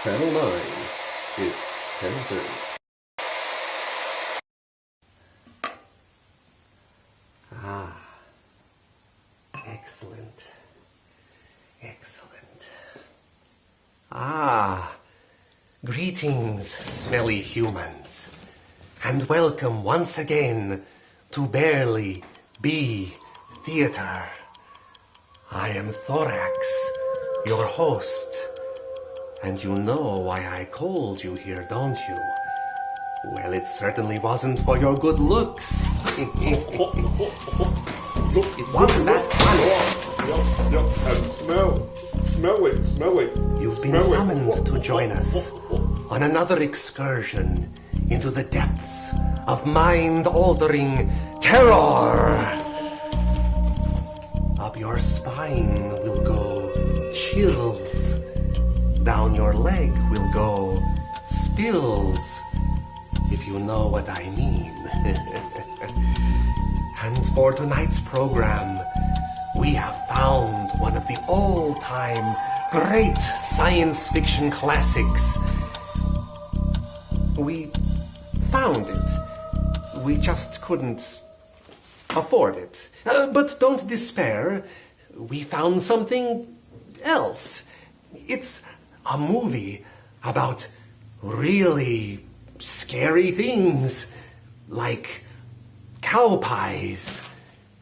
Channel 9. It's 10:30. Ah. Excellent. Excellent. Ah. Greetings, smelly humans. And welcome once again to Barely Be Theater. I am Thorax, your host. And you know why I called you here, don't you? Well, it certainly wasn't for your good looks. It wasn't that funny. Yep, and smell it. You've been summoned to join us on another excursion into the depths of mind-altering terror. Up your spine will go chills. Down your leg will go spills, if you know what I mean. And for tonight's program, we have found one of the all-time great science fiction classics. We found it. We just couldn't afford it. But don't despair. We found something else. It's a movie about really scary things like cow pies,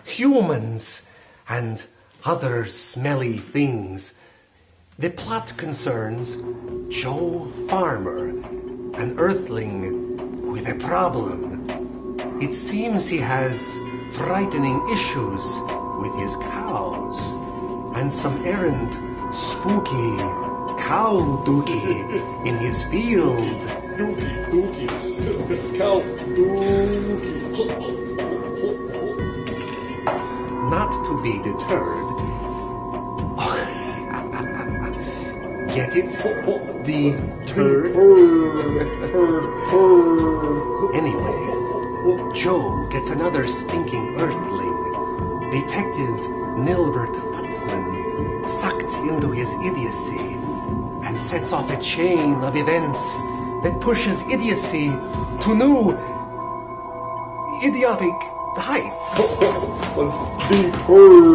humans, and other smelly things. The plot concerns Joe Farmer, an earthling with a problem. It seems he has frightening issues with his cows and some errant spooky cow dookie in his field. Dookie. Cow dookie. Not to be deterred. Get it? Deterred? Anyway, Joe gets another stinking earthling, Detective Nilbert Futzman, sucked into his idiocy and sets off a chain of events that pushes idiocy to new idiotic heights. Be heard.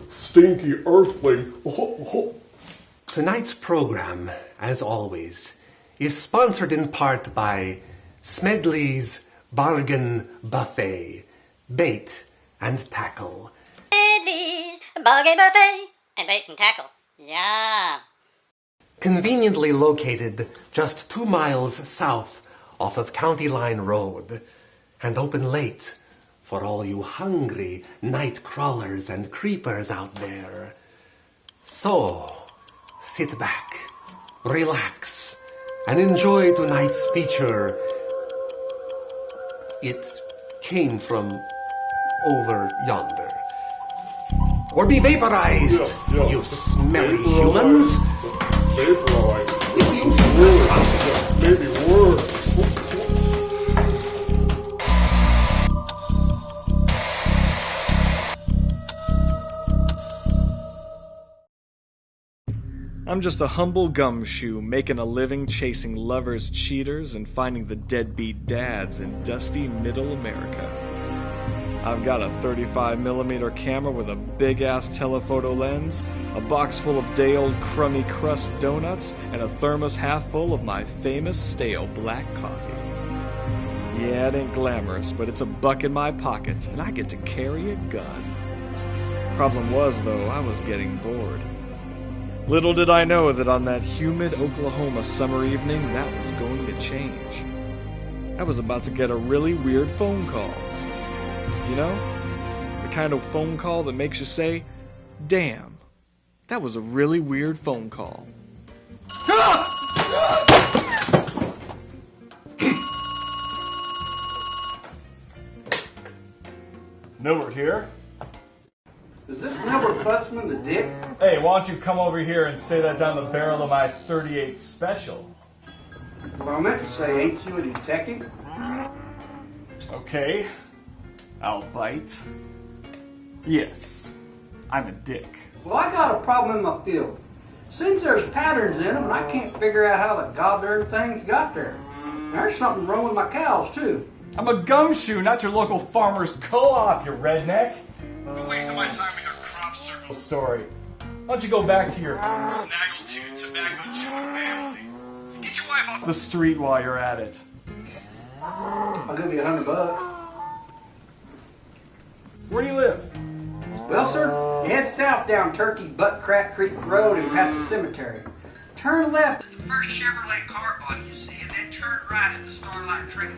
Stinky earthling. Tonight's program, as always, is sponsored in part by Smedley's Bargain Buffet, Bait and Tackle. Smedley's Bargain Buffet and Bait and Tackle. Yeah. Conveniently located just 2 miles south off of County Line Road, and open late for all you hungry night crawlers and creepers out there. So, sit back, relax, and enjoy tonight's feature. It came from Over Yonder. Or be vaporized, you smelly humans! Vaporized. Maybe word. I'm just a humble gumshoe making a living chasing lovers, cheaters, and finding the deadbeat dads in dusty middle America. I've got a 35mm camera with a big-ass telephoto lens, a box full of day-old crummy crust donuts, and a thermos half full of my famous stale black coffee. Yeah, it ain't glamorous, but it's a buck in my pocket, and I get to carry a gun. Problem was, though, I was getting bored. Little did I know that on that humid Oklahoma summer evening, that was going to change. I was about to get a really weird phone call. You know? The kind of phone call that makes you say, damn, that was a really weird phone call. Nilbert here. Is this Nilbert Futzman the dick? Hey, why don't you come over here and say that down the barrel of my 38 special? Well, I meant to say, ain't you a detective? Okay, I'll bite. Yes, I'm a dick. Well, I got a problem in my field. Seems there's patterns in them, and I can't figure out how the goddamn things got there. There's something wrong with my cows, too. I'm a gumshoe, not your local farmer's co-op, you redneck. You're wasting my time with your crop circle story. Why don't you go back to your snaggletooth tobacco chewing family? Get your wife off the street while you're at it. I'll give you $100. Where do you live? Well, sir, you head south down Turkey Butt Crack Creek Road and past the cemetery. Turn left at the first Chevrolet car body you see, and then turn right at the Starlight Trailer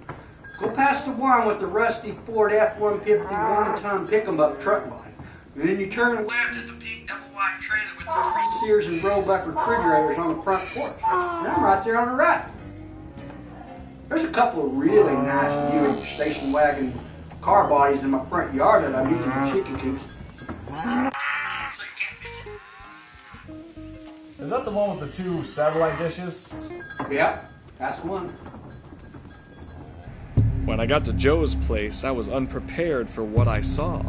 Park. Go past the one with the rusty Ford F-150 one-ton pick-em-up truck body. And then you turn left at the pink double-wide trailer with the 3 Sears and Roebuck refrigerators on the front porch. And I'm right there on the right. There's a couple of really nice viewing station wagon car bodies in my front yard that I'm using for chicken coops. So you can't miss it. Is that the one with the 2 satellite dishes? Yep, that's one. When I got to Joe's place, I was unprepared for what I saw.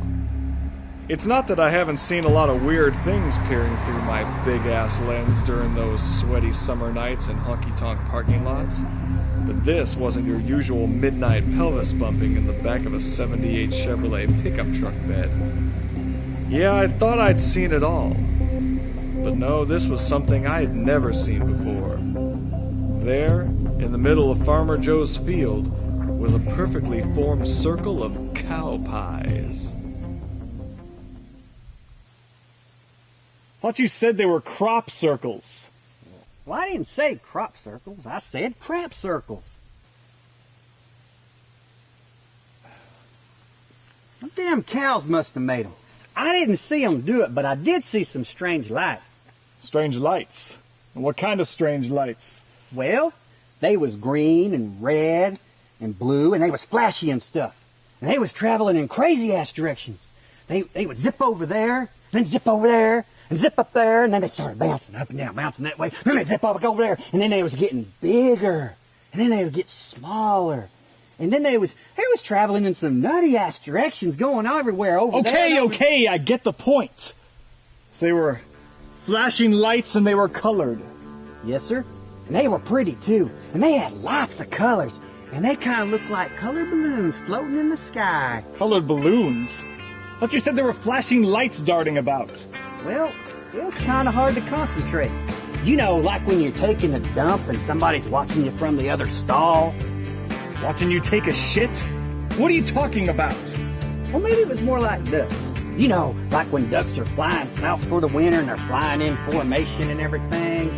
It's not that I haven't seen a lot of weird things peering through my big-ass lens during those sweaty summer nights in honky-tonk parking lots, but this wasn't your usual midnight pelvis bumping in the back of a 78 Chevrolet pickup truck bed. Yeah, I thought I'd seen it all, but no, this was something I had never seen before. There, in the middle of Farmer Joe's field, was a perfectly formed circle of cow pies. Thought you said they were crop circles. Well, I didn't say crop circles. I said crap circles. Them damn cows must have made them. I didn't see them do it, but I did see some strange lights. Strange lights? And what kind of strange lights? Well, they was green and red and blue, and they was flashy and stuff. And they was traveling in crazy-ass directions. They would zip over there, then zip over there, and zip up there, and then they started bouncing up and down, bouncing that way. Then they'd zip up over there, and then they was getting bigger, and then they would get smaller. And then they was traveling in some nutty-ass directions, going everywhere over there. Okay, I get the point. So they were flashing lights and they were colored. Yes, sir. And they were pretty, too. And they had lots of colors. And they kind of looked like colored balloons floating in the sky. Colored balloons? But you said there were flashing lights darting about. Well, it was kind of hard to concentrate. You know, like when you're taking a dump and somebody's watching you from the other stall. Watching you take a shit? What are you talking about? Well, maybe it was more like ducks. You know, like when ducks are flying south for the winter and they're flying in formation and everything.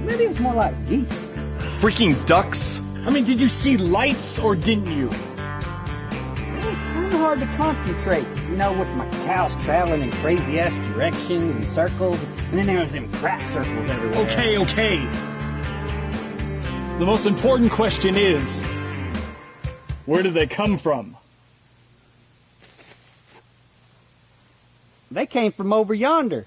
Maybe it was more like geese. Freaking ducks? I mean, did you see lights or didn't you? It was kind of hard to concentrate, you know, with my cows traveling in crazy-ass directions and circles, and then there was them crap circles everywhere. Okay. So the most important question is, where did they come from? They came from over yonder.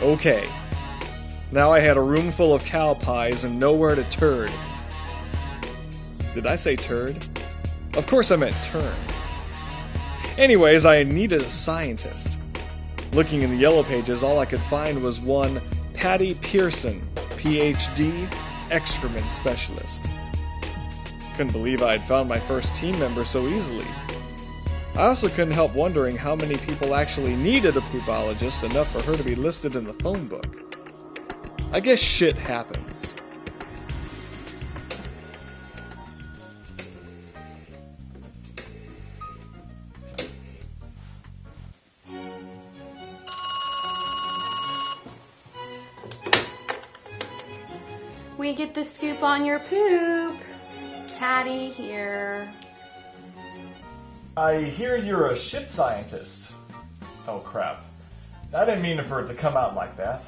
Okay. Now I had a room full of cow pies and nowhere to turd. Did I say turd? Of course I meant turn. Anyways, I needed a scientist. Looking in the yellow pages, all I could find was one Patty Pearson, PhD, excrement specialist. Couldn't believe I had found my first team member so easily. I also couldn't help wondering how many people actually needed a poopologist enough for her to be listed in the phone book. I guess shit happens. We get the scoop on your poop. Patty here. I hear you're a shit scientist. Oh crap. I didn't mean for it to come out like that.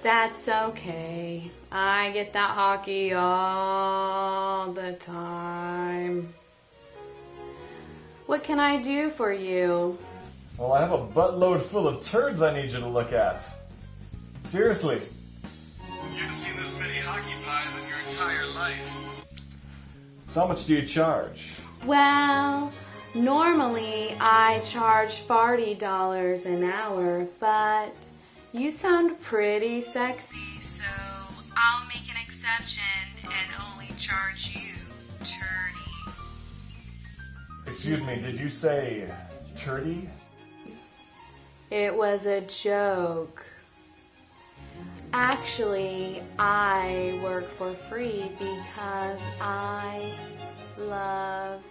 That's okay. I get that hockey all the time. What can I do for you? Well, I have a buttload full of turds I need you to look at. Seriously. You haven't seen this many hockey pies in your entire life. So how much do you charge? Well, normally I charge $40 an hour, but you sound pretty sexy, so I'll make an exception and only charge you $30. Excuse me, did you say turdy? It was a joke. Actually, I work for free because I love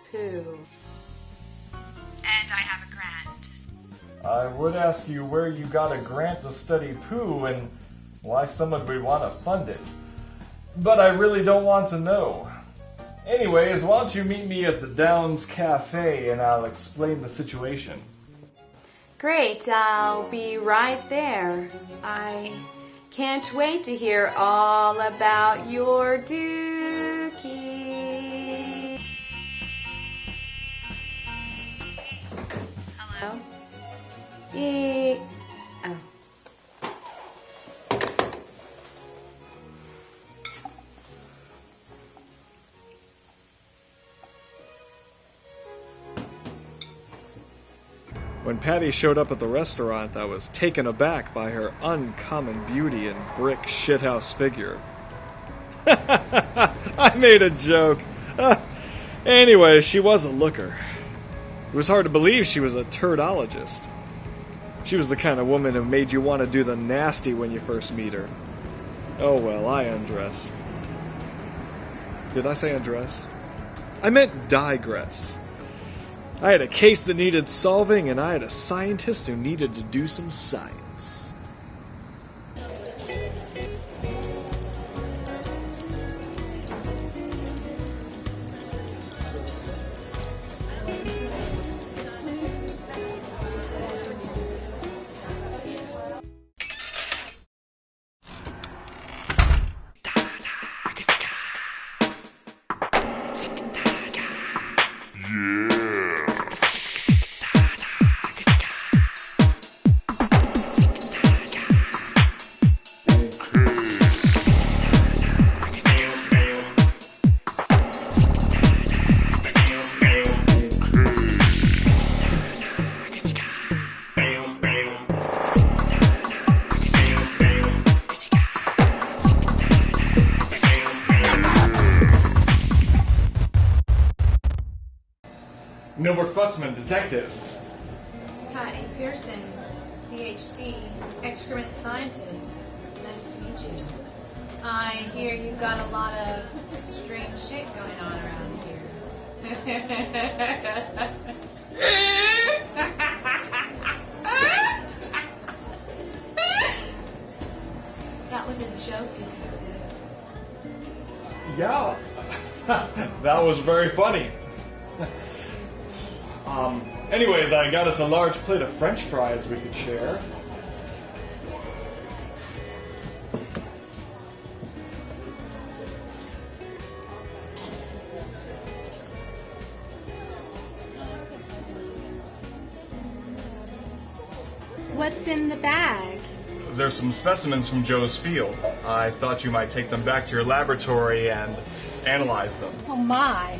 poo. And I have a grant. I would ask you where you got a grant to study poo and why someone would want to fund it. But I really don't want to know. Anyways, why don't you meet me at the Downs Cafe and I'll explain the situation. Great, I'll be right there. I can't wait to hear all about your dookie. Hello? Oh. When Patty showed up at the restaurant, I was taken aback by her uncommon beauty and brick shithouse figure. I made a joke. Anyway, she was a looker. It was hard to believe she was a turdologist. She was the kind of woman who made you want to do the nasty when you first meet her. Oh well, I undress. Did I say undress? I meant digress. I had a case that needed solving, and I had a scientist who needed to do some science. Milbert Futzman, detective. Patty Pearson, PhD, excrement scientist. Nice to meet you. I hear you've got a lot of strange shit going on around here. That was a joke, detective. Yeah, that was very funny. Anyways, I got us a large plate of French fries we could share. What's in the bag? There's some specimens from Joe's field. I thought you might take them back to your laboratory and analyze them. Oh my.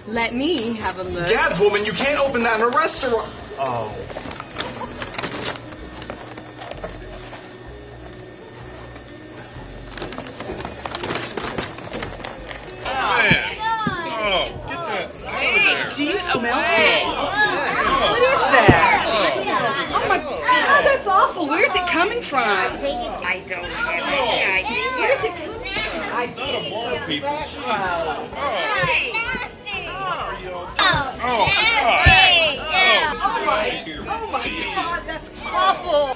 Let me have a look. Gads, woman, you can't open that in a restaurant! Oh. Man. coming from? I don't have any idea. Where's it coming from? I think it's over that road. Oh my God, that's awful.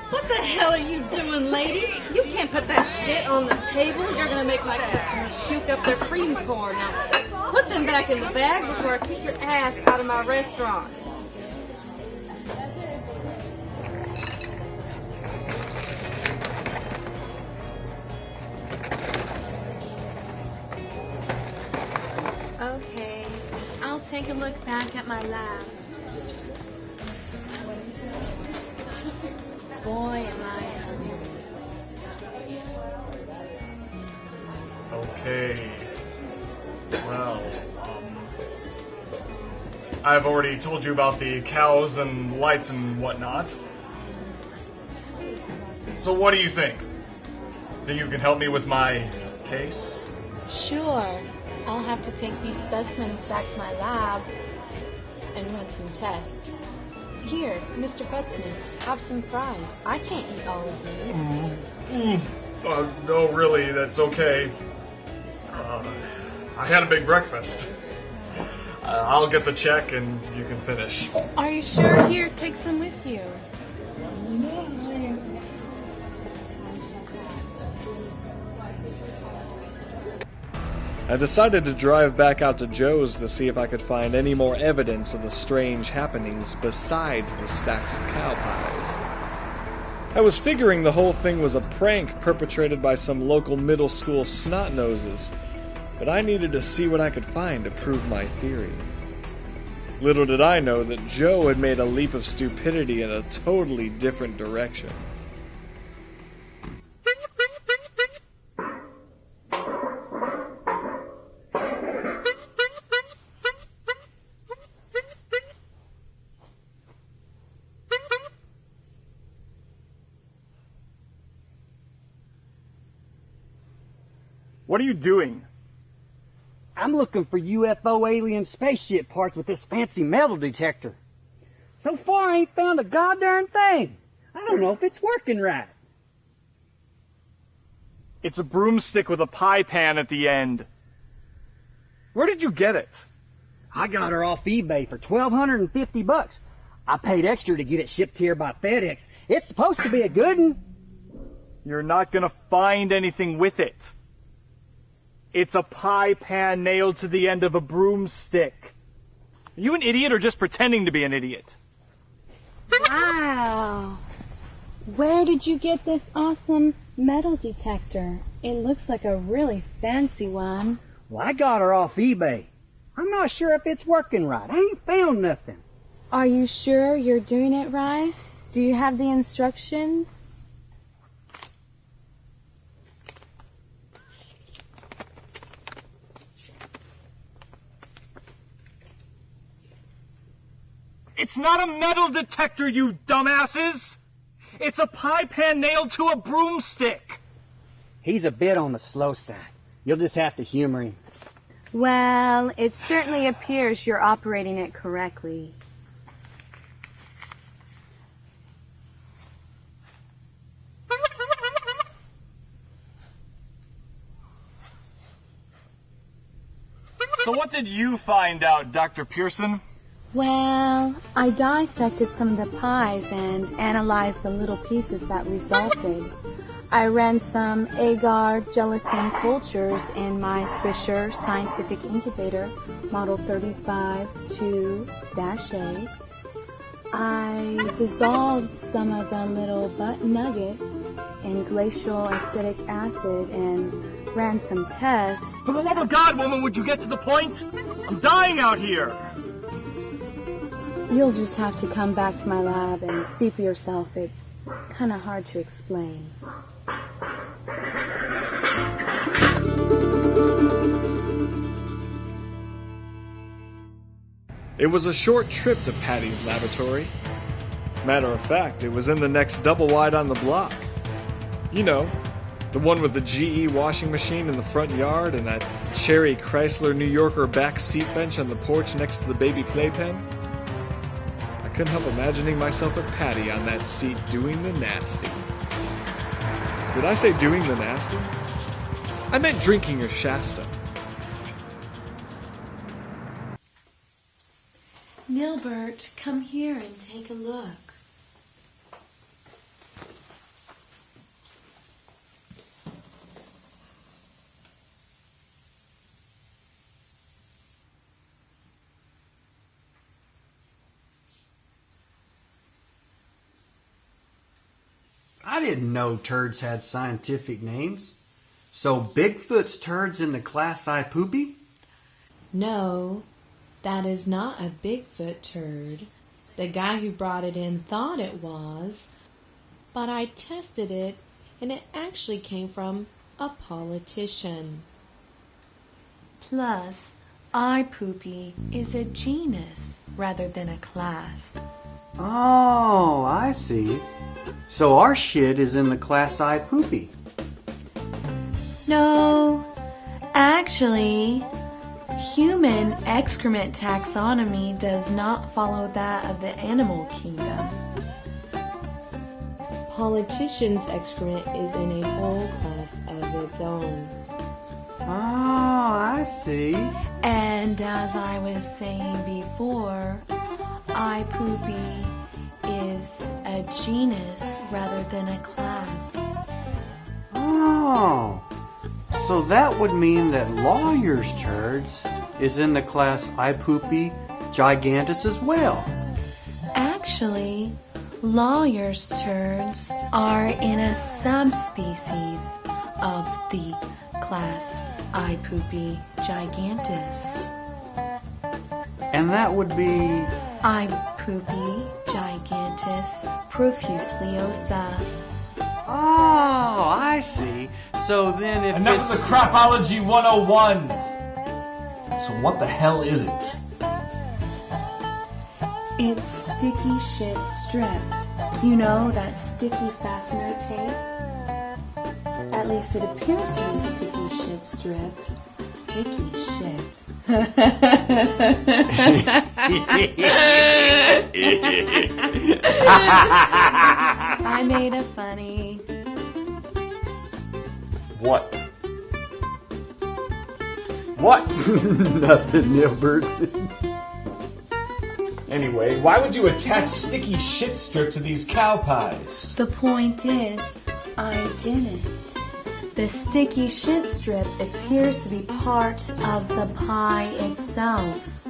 What the hell are you doing, lady? You can't put that shit on the table. You're gonna make my customers puke up their cream corn. Now, put them back in the bag before I kick your ass out of my restaurant. Okay, I'll take a look back at my lab. Boy, am I happy. Okay. Well, I've already told you about the cows and lights and whatnot. So what do you think? Think you can help me with my case? Sure. I'll have to take these specimens back to my lab and run some tests. Here, Mr. Butzman, have some fries. I can't eat all of these. No, really, that's okay. I had a big breakfast. I'll get the check and you can finish. Are you sure? Here, take some with you. I decided to drive back out to Joe's to see if I could find any more evidence of the strange happenings besides the stacks of cow pies. I was figuring the whole thing was a prank perpetrated by some local middle school snot-noses, but I needed to see what I could find to prove my theory. Little did I know that Joe had made a leap of stupidity in a totally different direction. What are you doing? I'm looking for UFO alien spaceship parts with this fancy metal detector. So far, I ain't found a goddamn thing. I don't know if it's working right. It's a broomstick with a pie pan at the end. Where did you get it? I got her off eBay for $1,250. I paid extra to get it shipped here by FedEx. It's supposed to be a good one. You're not gonna find anything with it. It's a pie pan nailed to the end of a broomstick. Are you an idiot or just pretending to be an idiot? Wow. Where did you get this awesome metal detector? It looks like a really fancy one. Well, I got her off eBay. I'm not sure if it's working right. I ain't found nothing. Are you sure you're doing it right? Do you have the instructions? It's not a metal detector, you dumbasses! It's a pie pan nailed to a broomstick! He's a bit on the slow side. You'll just have to humor him. Well, it certainly appears you're operating it correctly. So what did you find out, Dr. Pearson? Well, I dissected some of the pies and analyzed the little pieces that resulted. I ran some agar gelatin cultures in my Swisher scientific incubator, model 35-2-A. I dissolved some of the little butt nuggets in glacial acidic acid and ran some tests. For the love of God, woman, would you get to the point? I'm dying out here! You'll just have to come back to my lab and see for yourself. It's kind of hard to explain. It was a short trip to Patty's laboratory. Matter of fact, it was in the next double wide on the block. You know, the one with the GE washing machine in the front yard and that cherry Chrysler New Yorker back seat bench on the porch next to the baby playpen. I couldn't help imagining myself with Patty on that seat doing the nasty. Did I say doing the nasty? I meant drinking your Shasta. Nilbert, come here and take a look. I didn't know turds had scientific names. So Bigfoot's turds in the class I poopy? No, that is not a Bigfoot turd. The guy who brought it in thought it was, but I tested it and it actually came from a politician. Plus, iPoopy is a genus rather than a class. Oh, I see. So our shit is in the class I poopy. No, actually, human excrement taxonomy does not follow that of the animal kingdom. Politicians' excrement is in a whole class of its own. Oh, I see. And as I was saying before, iPoopy is a genus rather than a class. Oh, so that would mean that lawyers' turds is in the class iPoopy gigantus as well. Actually, lawyers' turds are in a subspecies of the class iPoopy gigantus. And that would be iPoopy gigantus profusliosa. Oh, I see. So then if And that was a Crapology 101. So what the hell is it? It's sticky shit strip. You know, that sticky fastener tape? At least it appears to be sticky shit strip. Sticky shit. I made a funny. What? What? Nothing, Nilbert. Anyway, why would you attach sticky shit strip to these cow pies? The point is, I didn't. The sticky shit strip appears to be part of the pie itself.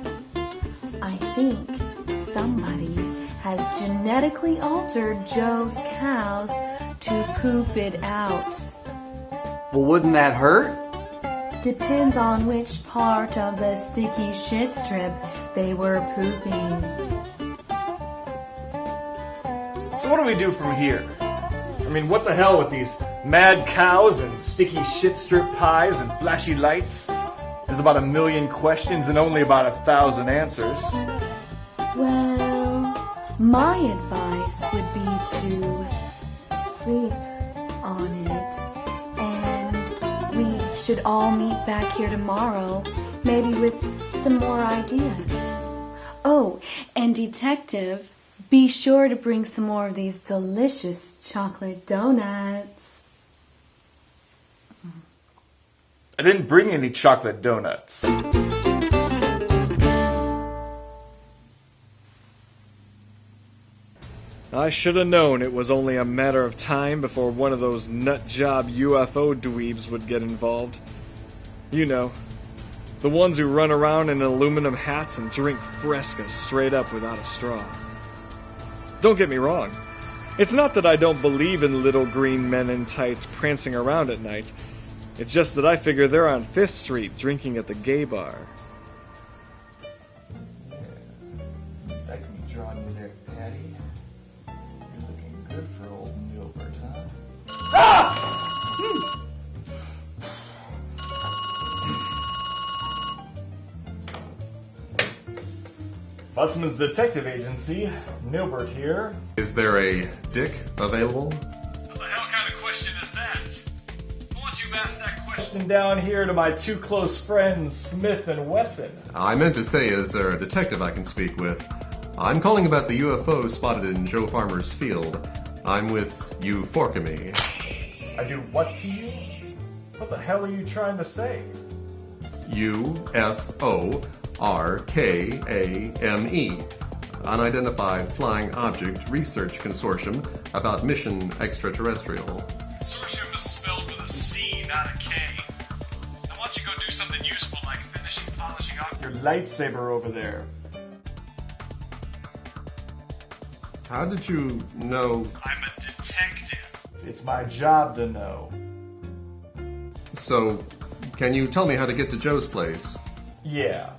I think somebody has genetically altered Joe's cows to poop it out. Well, wouldn't that hurt? Depends on which part of the sticky shit strip they were pooping. So what do we do from here? I mean, what the hell with these mad cows and sticky shit strip pies and flashy lights? There's about 1 million questions and only about 1,000 answers. Well, my advice would be to sleep on it, and we should all meet back here tomorrow, maybe with some more ideas. Oh, and Detective, be sure to bring some more of these delicious chocolate donuts. I didn't bring any chocolate donuts. I should have known it was only a matter of time before one of those nutjob UFO dweebs would get involved. You know, the ones who run around in aluminum hats and drink Fresca straight up without a straw. Don't get me wrong. It's not that I don't believe in little green men in tights prancing around at night. It's just that I figure they're on 5th Street drinking at the gay bar. That can be drawn in there, Patty. You're looking good for old Nilbert, huh? Ah! Futzman's Detective Agency. Nilbert here. Is there a dick available? What the hell kind of question is that? Why don't you ask that question down here to my 2 close friends, Smith and Wesson? I meant to say, is there a detective I can speak with? I'm calling about the UFO spotted in Joe Farmer's field. I'm with Euphorkame. I do what to you? What the hell are you trying to say? UFORKAME. Unidentified Flying Object Research Consortium about mission extraterrestrial. Consortium is spelled with a C, not a K. Now why don't you go do something useful like polishing off your lightsaber over there? How did you know? I'm a detective. It's my job to know. So, can you tell me how to get to Joe's place? Yeah.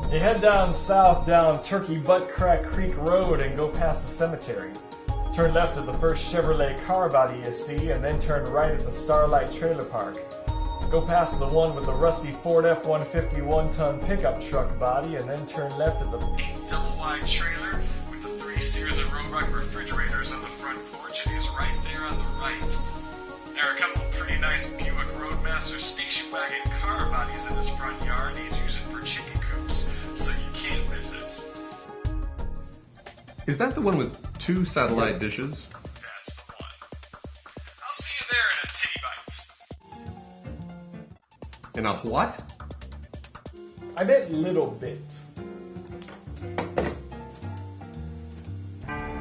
You head down south down Turkey Butt Crack Creek Road and go past the cemetery. Turn left at the first Chevrolet car body you see, and then turn right at the Starlight Trailer Park. Go past the one with the rusty Ford F-150 one-ton pickup truck body, and then turn left at the pink double-wide trailer with the 3 Sears and Roebuck refrigerators on the front porch, and he's right there on the right. There are a couple of pretty nice Buick Roadmaster station wagon car bodies in his front yard he's using for chicken coops, so you can't miss it. Is that the one with 2 satellite dishes? That's the one. I'll see you there in a titty bite. In a what? I meant little bit.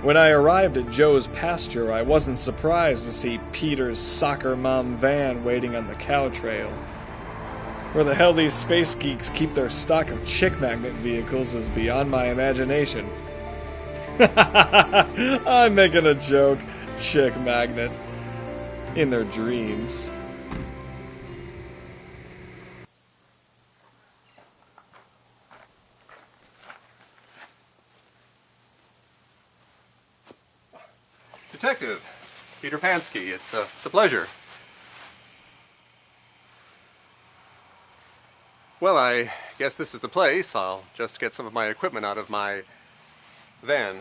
When I arrived at Joe's pasture, I wasn't surprised to see Peter's soccer mom van waiting on the cow trail. Where the hell these space geeks keep their stock of chick magnet vehicles is beyond my imagination. I'm making a joke. Chick magnet. In their dreams. Detective Peter Pansky, it's a pleasure. Well, I guess this is the place. I'll just get some of my equipment out of my van.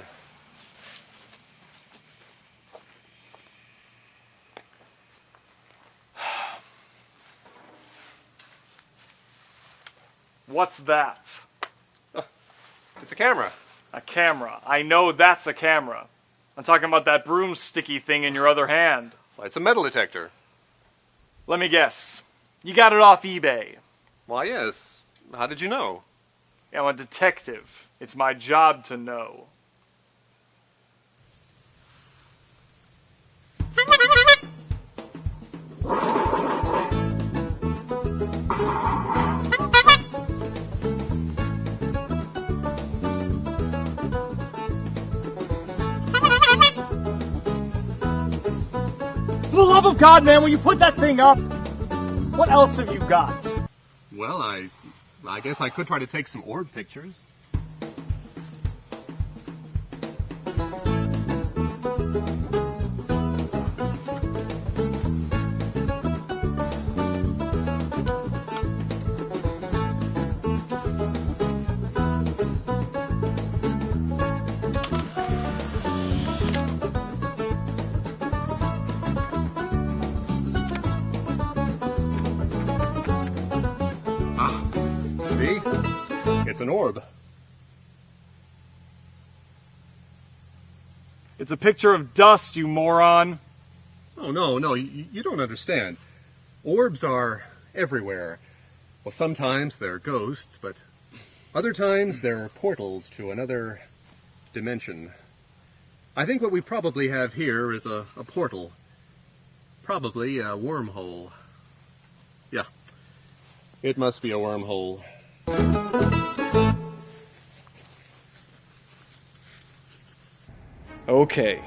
What's that? It's a camera. A camera. I know that's a camera. I'm talking about that broomsticky thing in your other hand. Well, it's a metal detector. Let me guess. You got it off eBay. Why, yes. How did you know? I'm a detective. It's my job to know. For the love of God, man, will you put that thing up? What else have you got? Well, I guess I could try to take some orb pictures. See? It's an orb. It's a picture of dust, you moron. Oh, no, you don't understand. Orbs are everywhere. Well, sometimes they're ghosts, but other times they're portals to another dimension. I think what we probably have here is a portal. Probably a wormhole. Yeah, it must be a wormhole. Okay,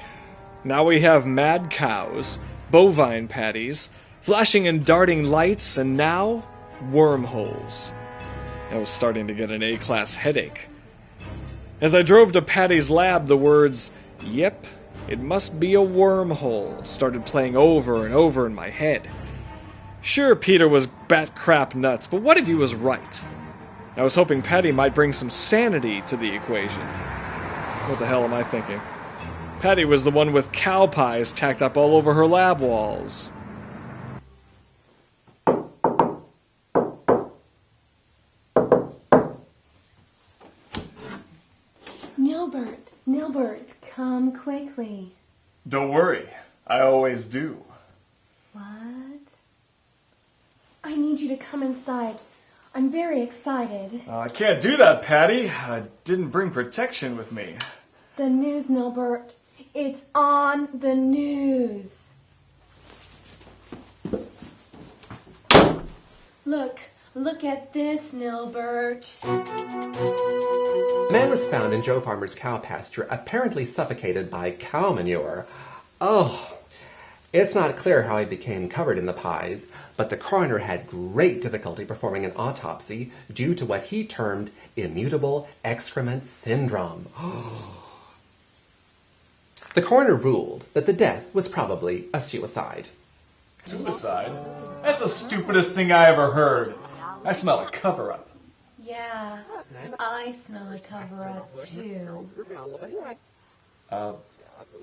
now we have mad cows, bovine patties, flashing and darting lights, and now wormholes. I was starting to get an A-class headache. As I drove to Patty's lab, the words, "Yep, it must be a wormhole," started playing over and over in my head. Sure, Peter was bat crap nuts, but what if he was right? I was hoping Patty might bring some sanity to the equation. What the hell am I thinking? Patty was the one with cow pies tacked up all over her lab walls. No, Nilbert, come quickly. Don't worry, I always do. What? I need you to come inside. I'm very excited. I can't do that, Patty. I didn't bring protection with me. The news, Nilbert. It's on the news. Look at this, Nilbert. A man was found in Joe Farmer's cow pasture, apparently suffocated by cow manure. Oh, it's not clear how he became covered in the pies, but the coroner had great difficulty performing an autopsy due to what he termed immutable excrement syndrome. The coroner ruled that the death was probably a suicide. Suicide? That's the stupidest thing I ever heard. I smell a cover-up. Yeah, I smell a cover-up too.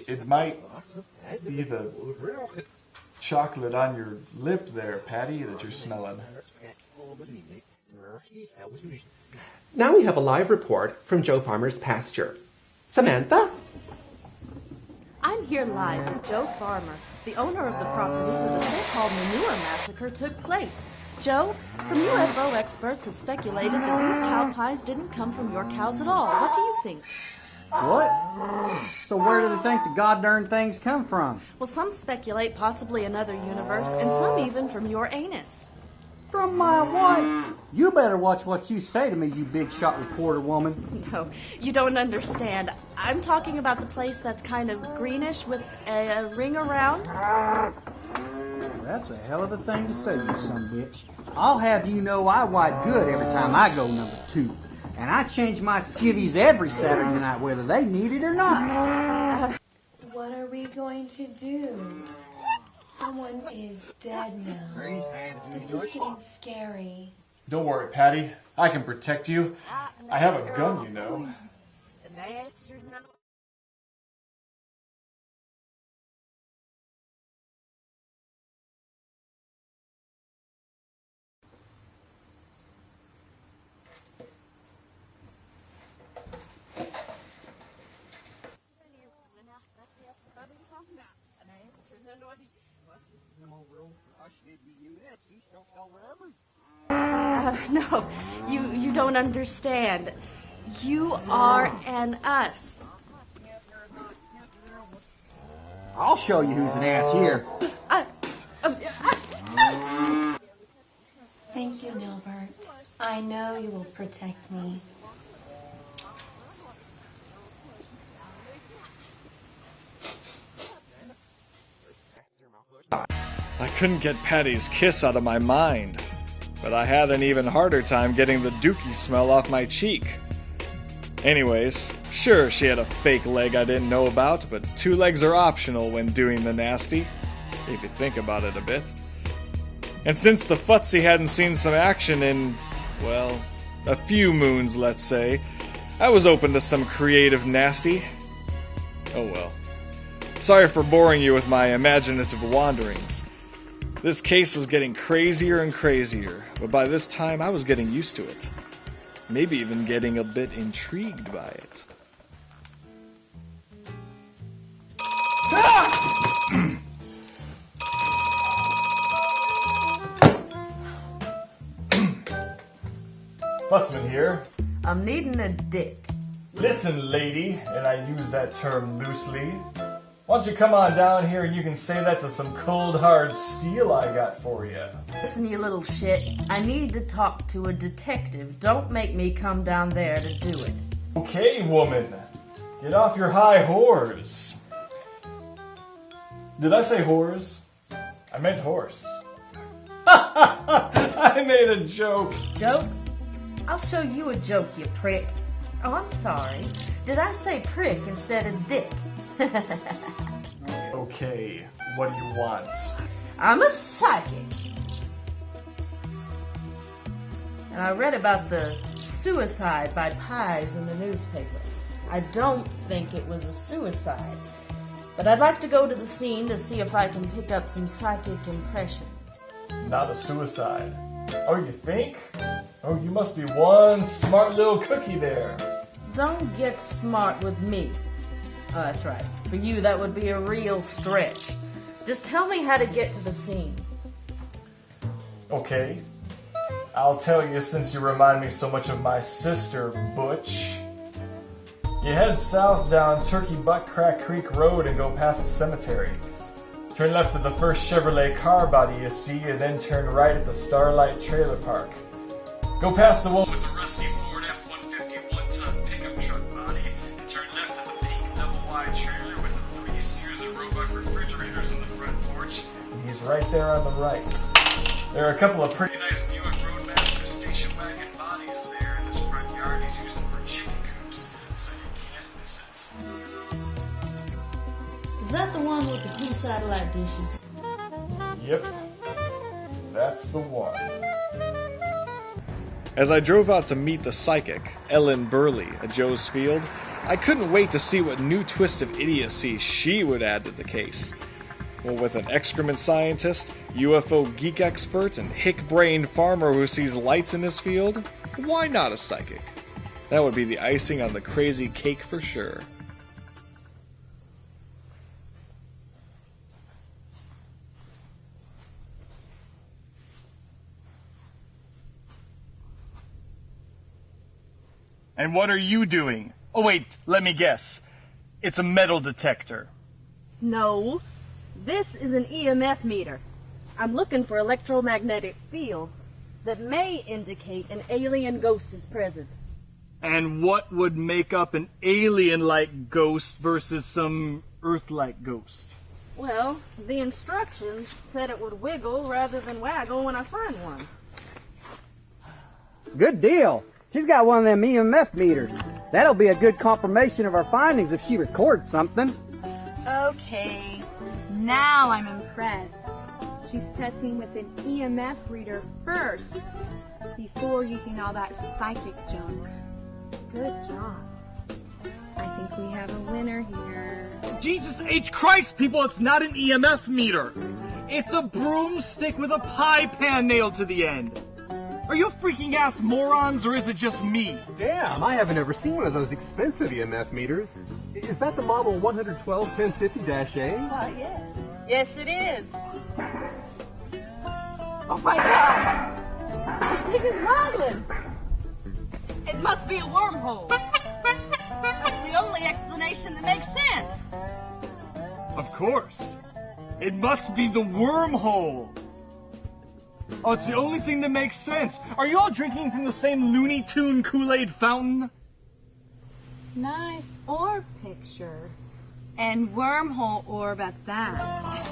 It might be the chocolate on your lip there, Patty, that you're smelling. Now we have a live report from Joe Farmer's pasture. Samantha? I'm here live with Joe Farmer, the owner of the property where the so-called manure massacre took place. Joe, some UFO experts have speculated that these cow pies didn't come from your cows at all. What do you think? What? So where do they think the god-darn things come from? Well, some speculate possibly another universe, and some even from your anus. From my what? You better watch what you say to me, you big shot reporter woman. No, you don't understand. I'm talking about the place that's kind of greenish with a ring around. That's a hell of a thing to say, you son of a bitch. I'll have you know I wipe good every time I go number 2. And I change my skivvies every Saturday night, whether they need it or not. What are we going to do? Someone is dead now. This is getting scary. Don't worry, Patty. I can protect you. I have a gun, you know. No, you don't understand. You are an us. I'll show you who's an ass here. Thank you, Nilbert. I know you will protect me. I couldn't get Patty's kiss out of my mind, but I had an even harder time getting the dookie smell off my cheek. Anyways, sure, she had a fake leg I didn't know about, but 2 legs are optional when doing the nasty, if you think about it a bit. And since the futzy hadn't seen some action in, well, a few moons, let's say, I was open to some creative nasty. Oh well. Sorry for boring you with my imaginative wanderings. This case was getting crazier and crazier, but by this time I was getting used to it. Maybe even getting a bit intrigued by it. Futzman here. I'm needing a dick. Listen, lady, and I use that term loosely. Why don't you come on down here and you can say that to some cold hard steel I got for you. Listen, you little shit. I need to talk to a detective. Don't make me come down there to do it. Okay, woman. Get off your high horse. Did I say horse? I meant horse. I made a joke. Joke? I'll show you a joke, you prick. Oh, I'm sorry. Did I say prick instead of dick? Okay, what do you want? I'm a psychic. And I read about the suicide by pies in the newspaper. I don't think it was a suicide. But I'd like to go to the scene to see if I can pick up some psychic impressions. Not a suicide. Oh, you think? Oh, you must be one smart little cookie there. Don't get smart with me. Oh, that's right. For you, that would be a real stretch. Just tell me how to get to the scene. Okay. I'll tell you since you remind me so much of my sister, Butch. You head south down Turkey Butt Crack Creek Road and go past the cemetery. Turn left at the first Chevrolet car body you see, and then turn right at the Starlight Trailer Park. Go past the one with the rusty Ford F-150 one-ton pickup truck body, and turn left at the pink double-wide trailer with the 3 Sears and Roebuck refrigerators on the front porch. And he's right there on the right. There are a couple of pretty nice Buick Roadmaster station wagon bodies there, and this front yard is used for chicken coops, so you can't miss it. Is that the one with the 2 satellite dishes? Yep. That's the one. As I drove out to meet the psychic, Ellen Burley, at Joe's Field, I couldn't wait to see what new twist of idiocy she would add to the case. Well, with an excrement scientist, UFO geek expert, and hick-brained farmer who sees lights in his field, why not a psychic? That would be the icing on the crazy cake for sure. And what are you doing? Oh wait, let me guess. It's a metal detector. No. This is an EMF meter. I'm looking for electromagnetic fields that may indicate an alien ghost is present. And what would make up an alien-like ghost versus some Earth-like ghost? Well, the instructions said it would wiggle rather than waggle when I find one. Good deal. She's got one of them EMF meters. That'll be a good confirmation of our findings if she records something. Okay, now I'm impressed. She's testing with an EMF reader first, before using all that psychic junk. Good job. I think we have a winner here. Jesus H. Christ, people, it's not an EMF meter. It's a broomstick with a pie pan nailed to the end. Are you freaking ass morons, or is it just me? Damn, I haven't ever seen one of those expensive EMF meters. Is that the model 112-1050-A? Why, yes. Yes, it is. Oh my God! This thing is waggling. It must be a wormhole. That's the only explanation that makes sense. Of course. It must be the wormhole. Oh, it's the only thing that makes sense. Are you all drinking from the same Looney Tune Kool-Aid fountain? Nice orb picture. And wormhole orb at that.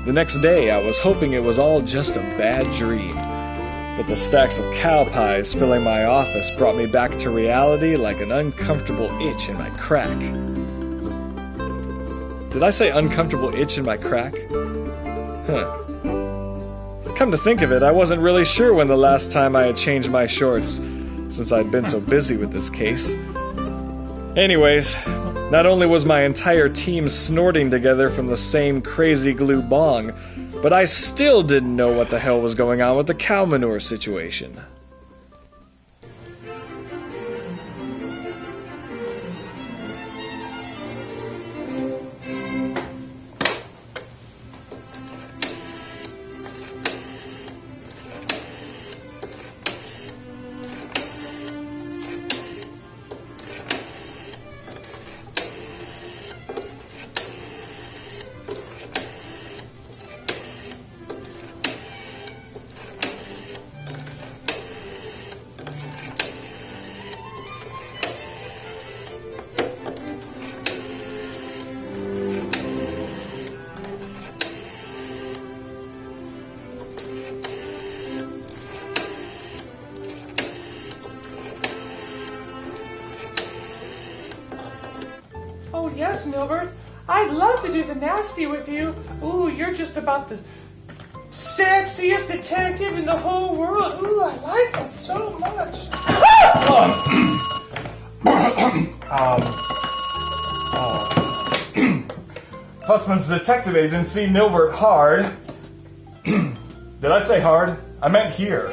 The next day, I was hoping it was all just a bad dream. But the stacks of cow pies filling my office brought me back to reality like an uncomfortable itch in my crack. Did I say uncomfortable itch in my crack? Huh. Come to think of it, I wasn't really sure when the last time I had changed my shorts, since I'd been so busy with this case. Anyways, not only was my entire team snorting together from the same crazy glue bong, but I still didn't know what the hell was going on with the cow manure situation. yes, Nilbert. I'd love to do the nasty with you. Ooh, you're just about the sexiest detective in the whole world. Ooh, I like that so much. Futzman's Detective Agency, Nilbert Hard. Did I say hard? I meant here.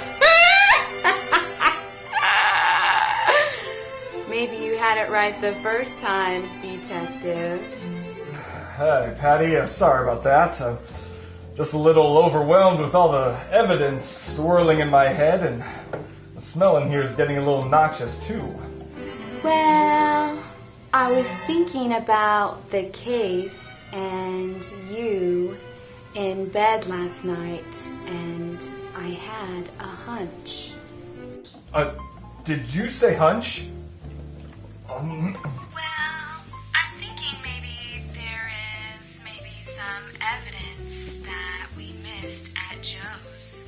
Maybe you had it right the first time, detective. Hey, Patty, sorry about that. I'm just a little overwhelmed with all the evidence swirling in my head, and the smell in here is getting a little noxious, too. Well, I was thinking about the case and you in bed last night, and I had a hunch. Did you say hunch? Well, I'm thinking maybe there is some evidence that we missed at Joe's.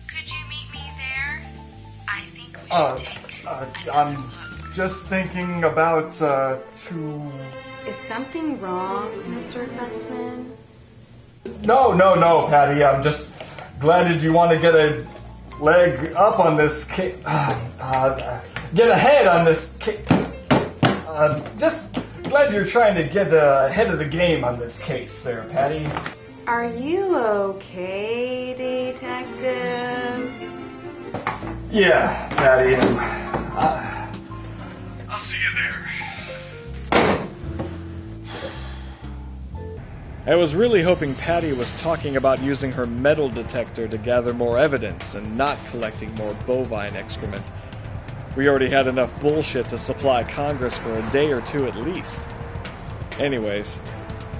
Could you meet me there? I think we should take I'm another look. just thinking about, Is something wrong, Mr. Futzman? No, Patty. I'm just glad that you want to get a leg up on this case. Get ahead on this case. Just glad you're trying to get ahead of the game on this case there, Patty. Are you okay, detective? Yeah, Patty. I'll see you there. I was really hoping Patty was talking about using her metal detector to gather more evidence and not collecting more bovine excrement. We already had enough bullshit to supply Congress for a day or two at least. Anyways,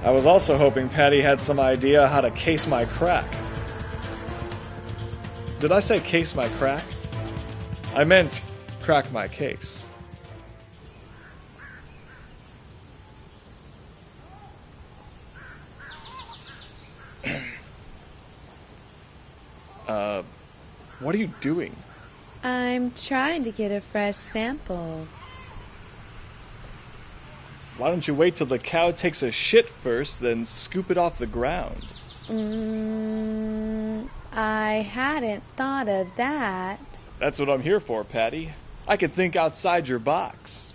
I was also hoping Patty had some idea how to case my crack. Did I say case my crack? I meant crack my case. What are you doing? I'm trying to get a fresh sample. Why don't you wait till the cow takes a shit first, then scoop it off the ground? I hadn't thought of that. That's what I'm here for, Patty. I can think outside your box.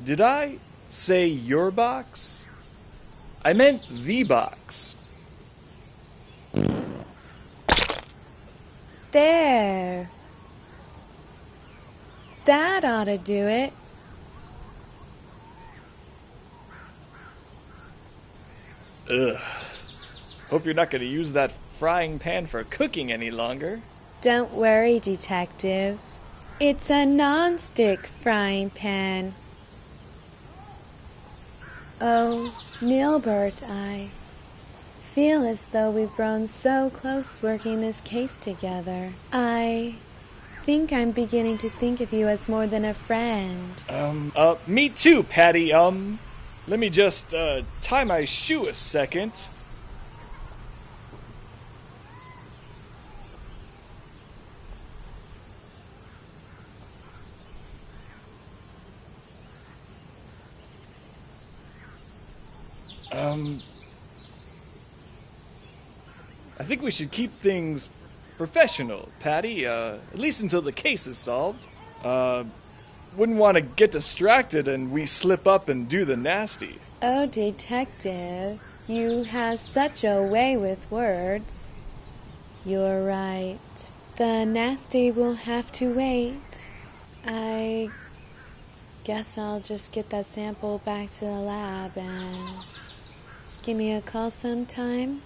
Did I say your box? I meant the box. There. That ought to do it. Ugh. Hope you're not going to use that frying pan for cooking any longer. Don't worry, detective. It's a non-stick frying pan. Oh, Nilbert, I feel as though we've grown so close working this case together. I think I'm beginning to think of you as more than a friend. Me too, Patty. Let me just, tie my shoe a second. I think we should keep things professional, Patty, at least until the case is solved. Wouldn't want to get distracted and we slip up and do the nasty. Oh, detective, you have such a way with words. You're right. The nasty will have to wait. I guess I'll just get that sample back to the lab and give me a call sometime.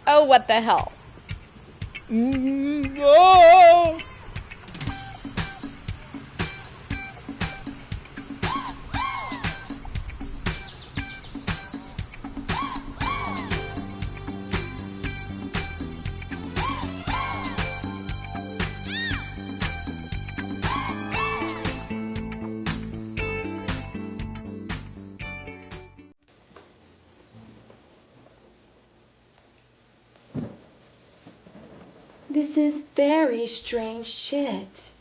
Oh, what the hell? Oh! This is very strange shit.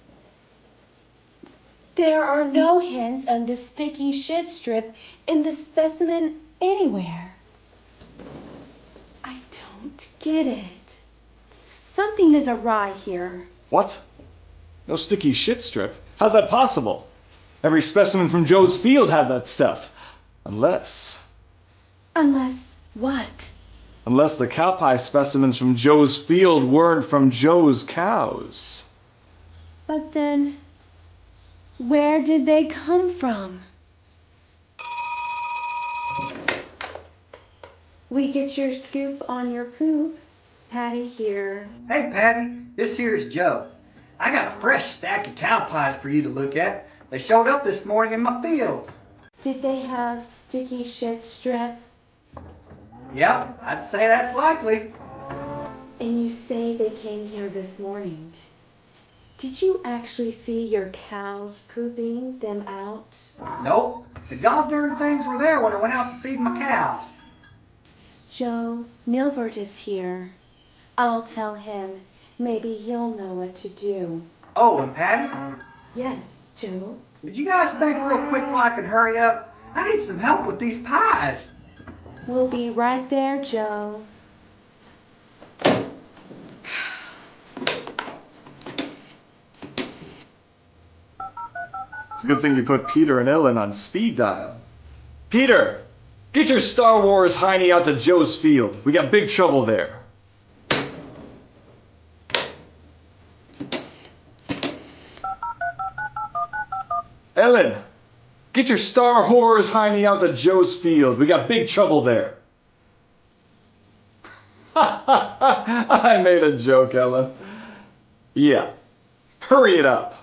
There are no hints of the sticky shit strip in the specimen anywhere. I don't get it. Something is awry here. What? No sticky shit strip? How's that possible? Every specimen from Joe's field had that stuff. Unless what? Unless the cow pie specimens from Joe's field weren't from Joe's cows. But then, where did they come from? We get your scoop on your poop. Patty here. Hey, Patty, this here's Joe. I got a fresh stack of cow pies for you to look at. They showed up this morning in my fields. Did they have sticky shit strip? Yep, I'd say that's likely. And you say they came here this morning. Did you actually see your cows pooping them out? Nope, the goddamn things were there when I went out to feed my cows. Joe, Nilbert is here. I'll tell him. Maybe he'll know what to do. Oh, and Patty? Yes, Joe? Would you guys think real quick while I can hurry up? I need some help with these pies. We'll be right there, Joe. It's a good thing you put Peter and Ellen on speed dial. Peter! Get your Star Wars hiney out to Joe's field. We got big trouble there. Ellen! Get your Star Wars hiney out to Joe's field. We got big trouble there. I made a joke, Ellen. Yeah. Hurry it up.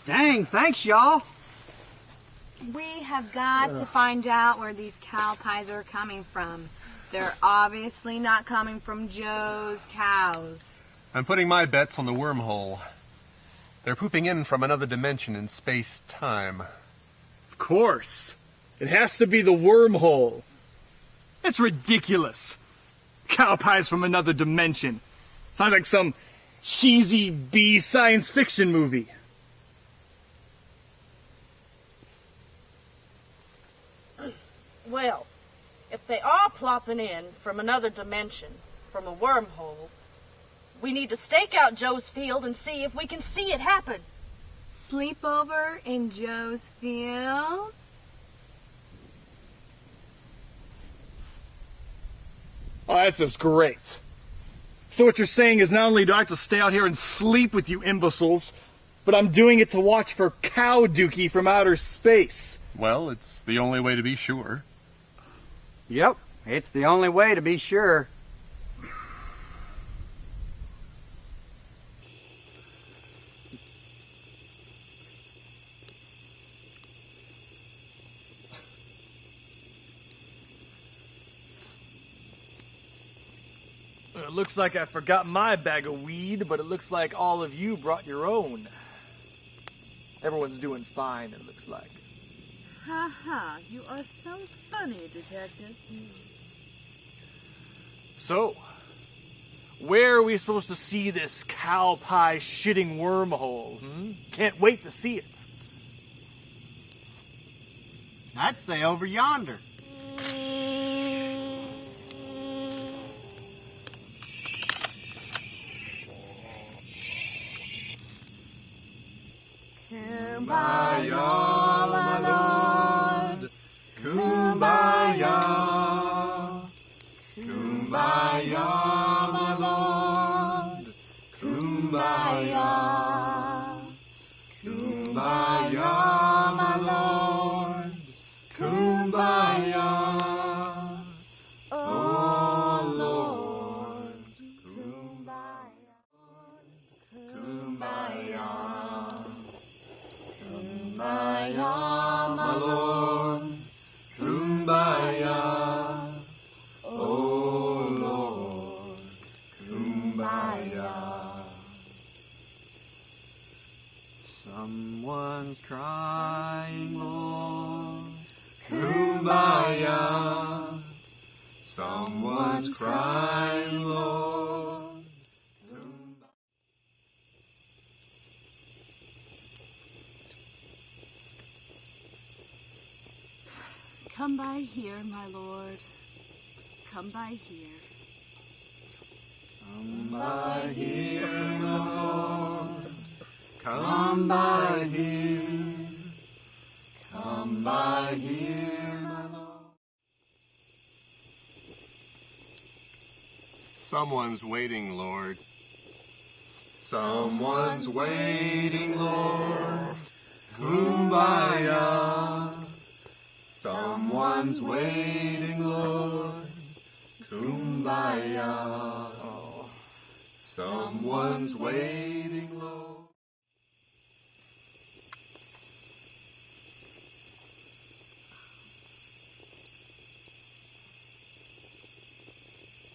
Dang, thanks, y'all. We have got to find out where these cow pies are coming from. They're obviously not coming from Joe's cows. I'm putting my bets on the wormhole. They're pooping in from another dimension in space-time. Of course. It has to be the wormhole. That's ridiculous. Cow pies from another dimension. Sounds like some cheesy B science fiction movie. Well, if they are plopping in from another dimension, from a wormhole, we need to stake out Joe's field and see if we can see it happen. Sleepover in Joe's field? Oh, that's just great. So what you're saying is not only do I have to stay out here and sleep with you imbeciles, but I'm doing it to watch for Cow Dookie from outer space. Well, it's the only way to be sure. Yep, it's the only way to be sure. It looks like I forgot my bag of weed, but it looks like all of you brought your own. Everyone's doing fine, it looks like. Ha ha, you are so funny, Detective. So, where are we supposed to see this cow pie shitting wormhole? Can't wait to see it. I'd say over yonder. Kumbaya, my lord. Kumbaya. Kumbaya, my lord. Kumbaya. Kumbaya, my lord. Kumbaya. Oh Someone's crying, Lord, Kumbaya. Someone's crying, Lord, Kumbaya. Come by here, my lord. Come by here. Come by here, my Lord. Come by here. Come by here, my Lord. Someone's waiting, Lord. Someone's waiting, Lord. Kumbaya. Someone's waiting, Lord. Kumbaya. Someone's waiting, Lord.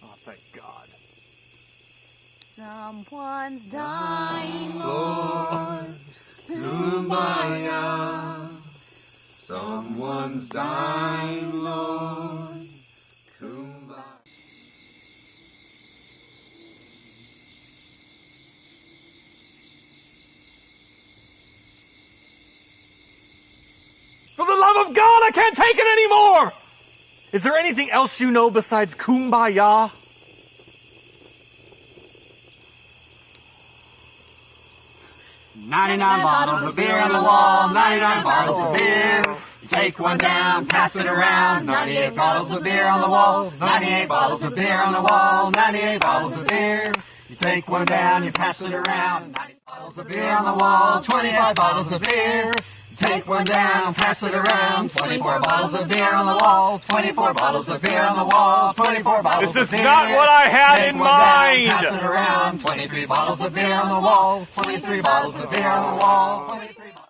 Oh, thank God. Someone's dying, Lord, Kumbaya. Someone's dying, Lord, Kumbaya. For the love of God, I can't take it anymore! Is there anything else you know besides Kumbaya? $99 bottles of beer on the wall, 99 bottles of beer. You take one down, pass it around. 98 bottles of beer on the wall, 98 bottles of beer on the wall, 98 bottles of beer. You take one down, you pass it around. 90 bottles of beer on the wall, 25 bottles of beer. Take one down, pass it around. 24 bottles of beer on the wall. 24 bottles of beer on the wall. 24 bottles This of beer. is not what I had in mind. Down, pass it around. 23 bottles of beer on the wall. 23 bottles of beer on the wall. 23 bottles.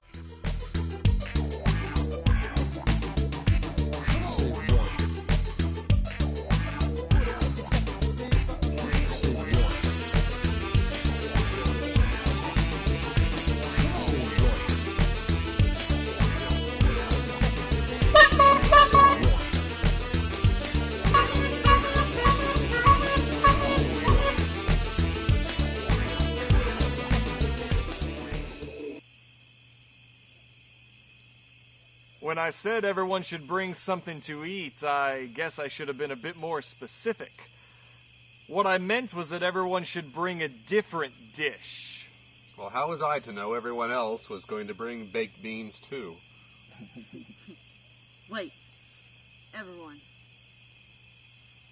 When I said everyone should bring something to eat, I guess I should have been a bit more specific. What I meant was that everyone should bring a different dish. Well, how was I to know everyone else was going to bring baked beans too? Wait, everyone.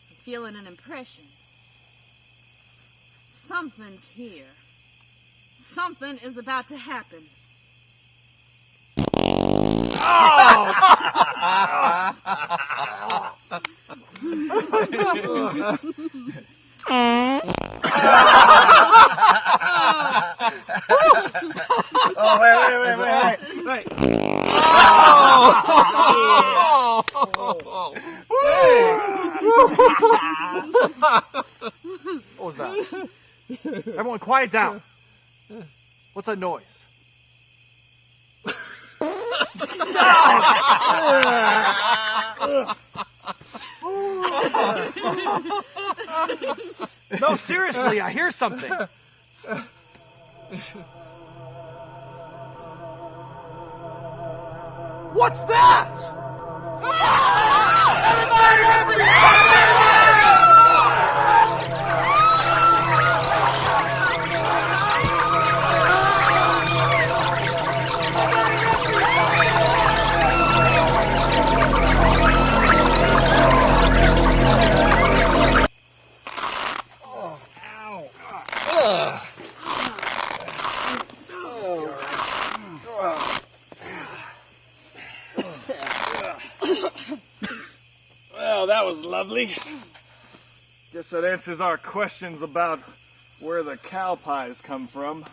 I'm feeling an impression. Something's here. Something is about to happen. Oh! Oh, wait. What was that? Everyone quiet down. What's that noise? No, seriously, I hear something. What's that? Well, that was lovely. Guess that answers our questions about where the cow pies come from.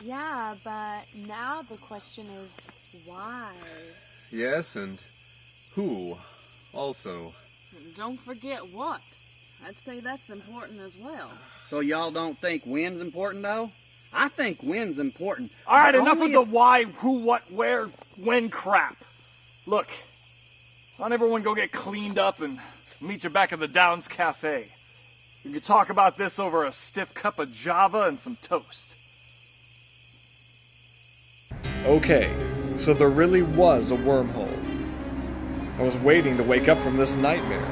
Yeah, but now the question is why? Yes, and who also? And don't forget what. I'd say that's important as well. So y'all don't think when's important, though? I think when's important. All right, But enough only with the why, who, what, where, when crap. Look, why don't everyone go get cleaned up and meet you back at the Downs Cafe? We could talk about this over a stiff cup of Java and some toast. Okay, so there really was a wormhole. I was waiting to wake up from this nightmare.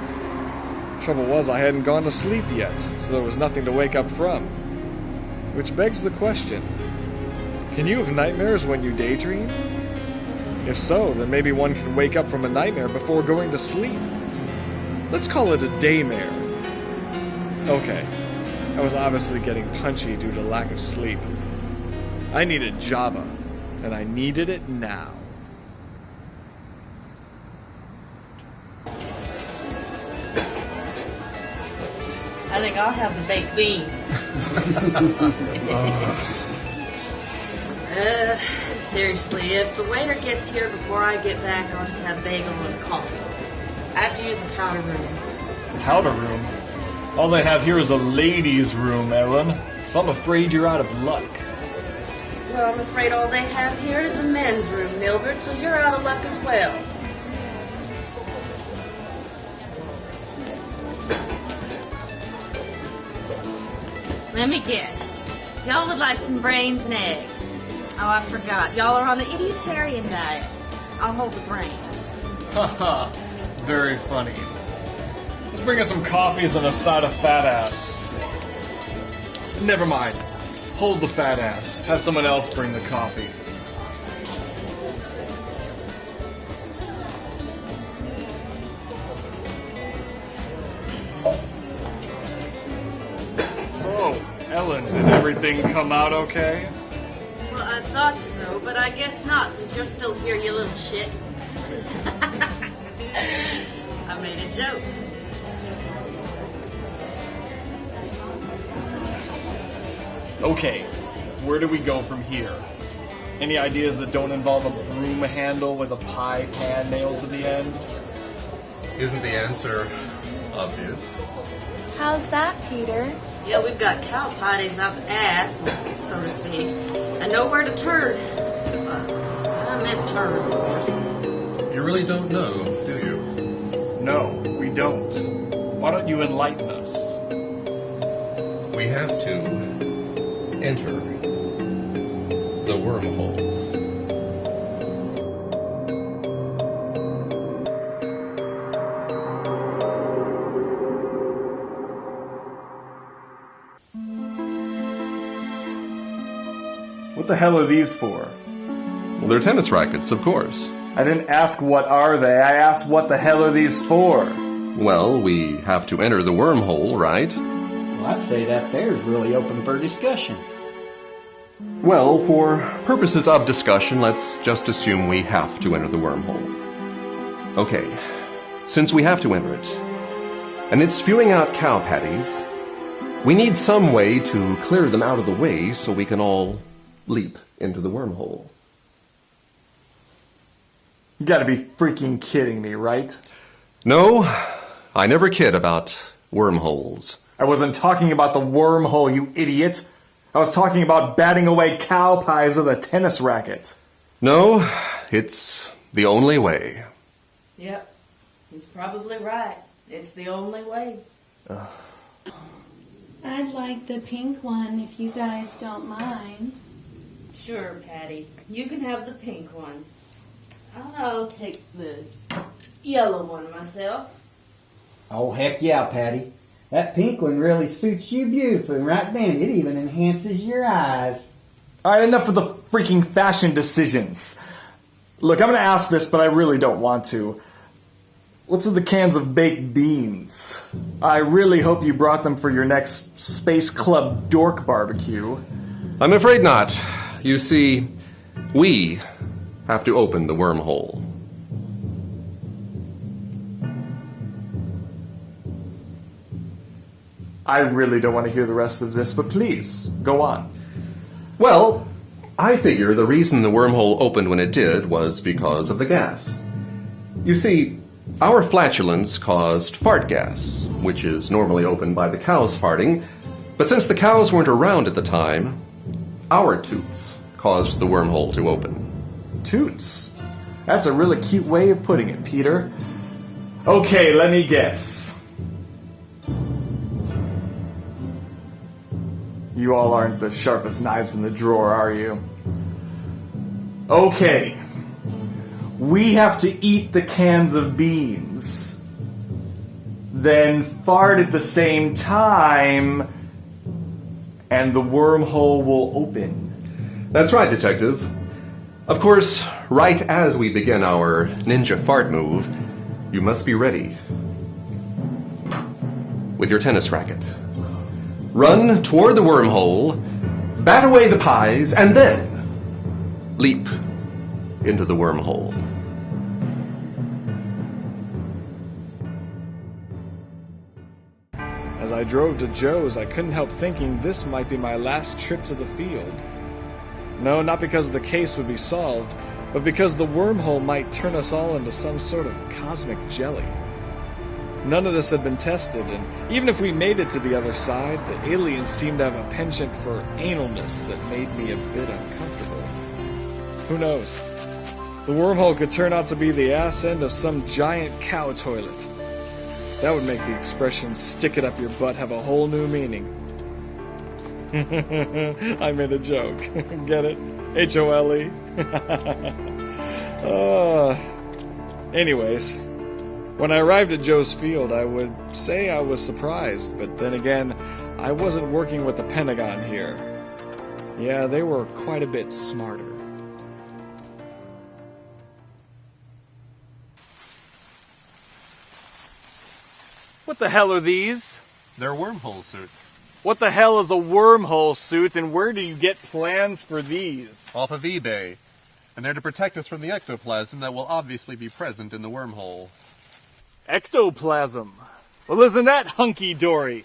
Trouble was, I hadn't gone to sleep yet, so there was nothing to wake up from. Which begs the question, can you have nightmares when you daydream? If so, then maybe one can wake up from a nightmare before going to sleep. Let's call it a daymare. Okay, I was obviously getting punchy due to lack of sleep. I needed Java, and I needed it now. I think I'll have the baked beans. Seriously, if the waiter gets here before I get back, I'll just have bagel and coffee. I have to use the powder room. Powder room? All they have here is a ladies' room, Ellen. So I'm afraid you're out of luck. Well, I'm afraid all they have here is a men's room, Milbert, so you're out of luck as well. Let me guess. Y'all would like some brains and eggs. Oh, I forgot. Y'all are on the idiotarian diet. I'll hold the brains. Haha, very funny. Let's bring us some coffees and a side of fat ass. Never mind. Hold the fat ass. Have someone else bring the coffee. So, Ellen, did everything come out okay? Well, I thought so, but I guess not, since you're still here, you little shit. I made a joke. Okay, where do we go from here? Any ideas that don't involve a broom handle with a pie pan nailed to the end? Isn't the answer obvious? How's that, Peter? Yeah, we've got cow patties up ass, so to speak, and nowhere to turn. I meant turn, of course. You really don't know, do you? No, we don't. Why don't you enlighten us? We have to enter the wormhole. What the hell are these for? Well, they're tennis rackets, of course. I didn't ask what are they, I asked what the hell are these for? Well, we have to enter the wormhole, right? Well, I'd say that there's really open for discussion. Well, for purposes of discussion, let's just assume we have to enter the wormhole. Okay, since we have to enter it, and it's spewing out cow patties, we need some way to clear them out of the way so we can all leap into the wormhole. You gotta be freaking kidding me, right? No, I never kid about wormholes. I wasn't talking about the wormhole, you idiot. I was talking about batting away cow pies with a tennis racket. No, it's the only way. Yep, he's probably right. It's the only way. I'd like the pink one if you guys don't mind. Sure, Patty. You can have the pink one. I'll take the yellow one myself. Oh, heck yeah, Patty. That pink one really suits you beautifully, right then. It even enhances your eyes. Alright, enough of the freaking fashion decisions. Look, I'm gonna ask this, but I really don't want to. What's with the cans of baked beans? I really hope you brought them for your next Space Club dork barbecue. I'm afraid not. You see, we have to open the wormhole. I really don't want to hear the rest of this, but please, go on. Well, I figure the reason the wormhole opened when it did was because of the gas. You see, our flatulence caused fart gas, which is normally opened by the cows farting, but since the cows weren't around at the time, Our toots caused the wormhole to open. Toots? That's a really cute way of putting it, Peter. Okay, let me guess. You all aren't the sharpest knives in the drawer, are you? Okay. We have to eat the cans of beans, then fart at the same time, and the wormhole will open. That's right, Detective. Of course, right as we begin our ninja fart move, you must be ready with your tennis racket. Run toward the wormhole, bat away the pies, and then leap into the wormhole. As I drove to Joe's, I couldn't help thinking this might be my last trip to the field. No, not because the case would be solved, but because the wormhole might turn us all into some sort of cosmic jelly. None of this had been tested, and even if we made it to the other side, the aliens seemed to have a penchant for analness that made me a bit uncomfortable. Who knows? The wormhole could turn out to be the ass end of some giant cow toilet. That would make the expression "stick it up your butt" have a whole new meaning. I made a joke. Get it? H-O-L-E? Anyways, when I arrived at Joe's field, I would say I was surprised, but then again, I wasn't working with the Pentagon here. Yeah, they were quite a bit smarter. What the hell are these? They're wormhole suits. What the hell is a wormhole suit, and where do you get plans for these? Off of eBay. And they're to protect us from the ectoplasm that will obviously be present in the wormhole. Ectoplasm? Well, isn't that hunky-dory?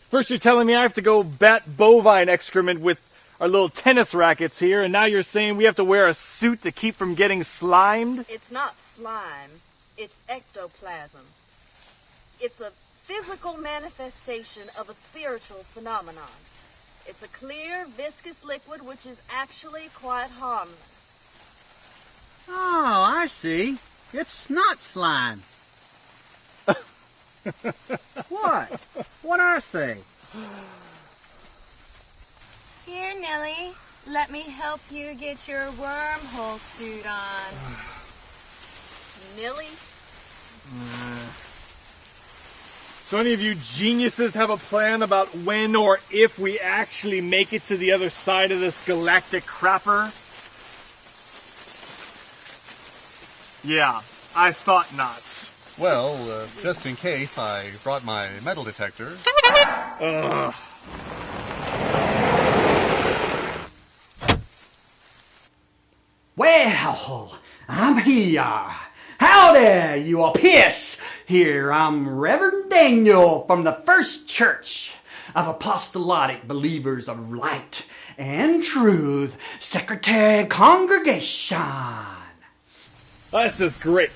First you're telling me I have to go bat bovine excrement with our little tennis rackets here, and now you're saying we have to wear a suit to keep from getting slimed? It's not slime, it's ectoplasm. It's a physical manifestation of a spiritual phenomenon. It's a clear, viscous liquid which is actually quite harmless. Oh, I see. It's not slime. What? What'd I say? Here, Nellie. Let me help you get your wormhole suit on. Millie? So any of you geniuses have a plan about when or if we actually make it to the other side of this galactic crapper? Yeah, I thought not. Well, just in case, I brought my metal detector. Ugh. Well, I'm here. Howdy, you all piss. Here, I'm Reverend Daniel from the First Church of Apostolic Believers of Light and Truth, Secretary Congregation. That's just great.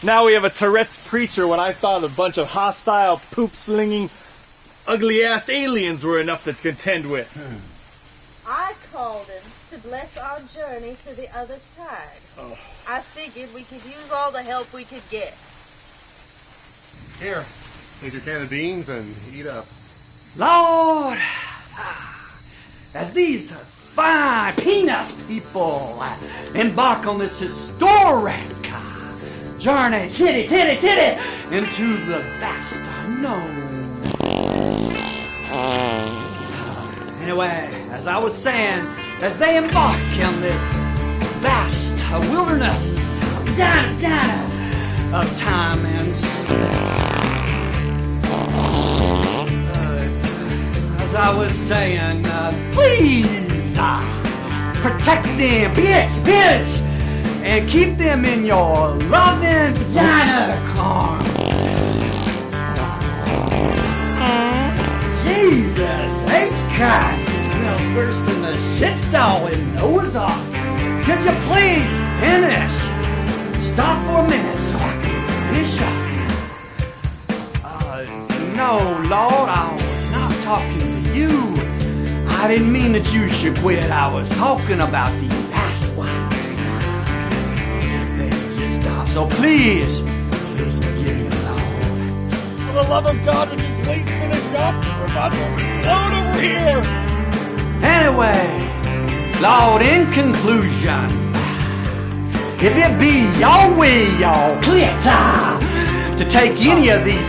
Now we have a Tourette's preacher when I thought a bunch of hostile, poop-slinging, ugly-ass aliens were enough to contend with. I called him to bless our journey to the other side. Oh. I figured we could use all the help we could get. Here, take your can of beans and eat up. Lord, as these fine peanut people embark on this historic journey, titty, into the vast unknown. Anyway, as I was saying, as they embark on this vast wilderness of time and space. As I was saying, please protect them, bitch, and keep them in your loving vagina arms. Jesus H. Christ, it smells worse than the shit stall in Noah's Ark. Could you please finish? Stop for a minute so I can finish up. No, Lord, I was not talking to you. I didn't mean that you should quit. I was talking about these asswipes. If they just stop. So please forgive me, Lord. For the love of God, would you please finish up? We're about to explode over here. Anyway, Lord, in conclusion, if it be your will, y'all clit to take any of these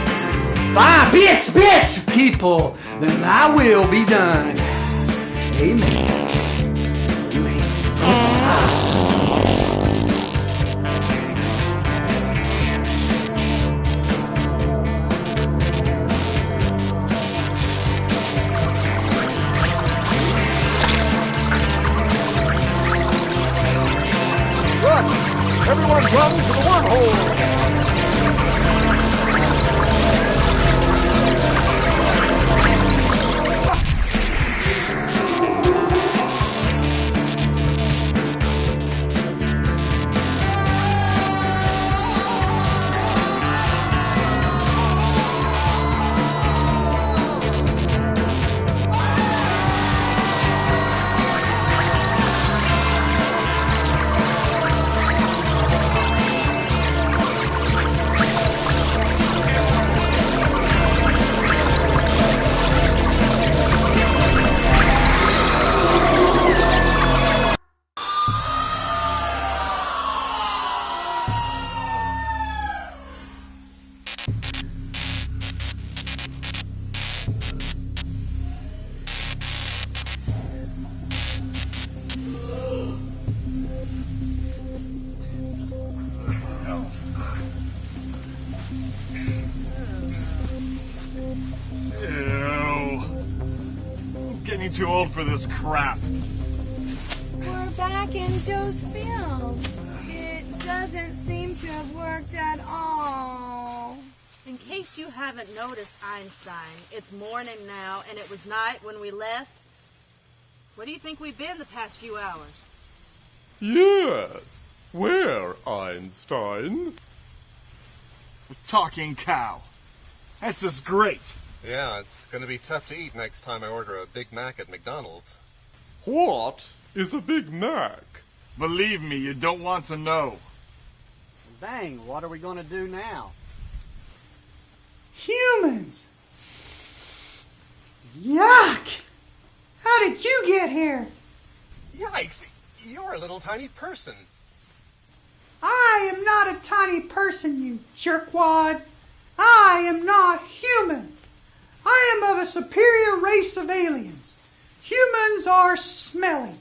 fine bitch people, then I will be done. Amen. Everyone run to the wormhole! Too old for this crap. We're back in Joe's field. It doesn't seem to have worked at all. In case you haven't noticed, Einstein, it's morning now and it was night when we left. Where do you think we've been the past few hours? Yes. Where, Einstein? Talking cow. That's just great. Yeah, it's going to be tough to eat next time I order a Big Mac at McDonald's. What is a Big Mac? Believe me, you don't want to know. Dang, what are we going to do now? Humans! Yuck! How did you get here? Yikes! You're a little tiny person. I am not a tiny person, you jerkwad. I am not human. I am of a superior race of aliens. Humans are smelly.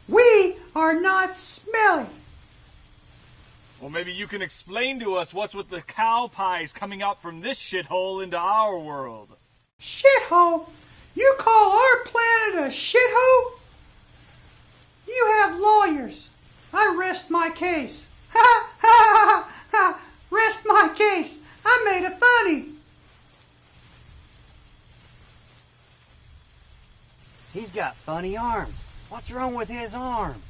We are not smelly. Well, maybe you can explain to us what's with the cow pies coming out from this shithole into our world. Shithole? You call our planet a shithole? You have lawyers. I rest my case. Ha ha ha ha! Rest my case. I made it funny. He's got funny arms. What's wrong with his arms?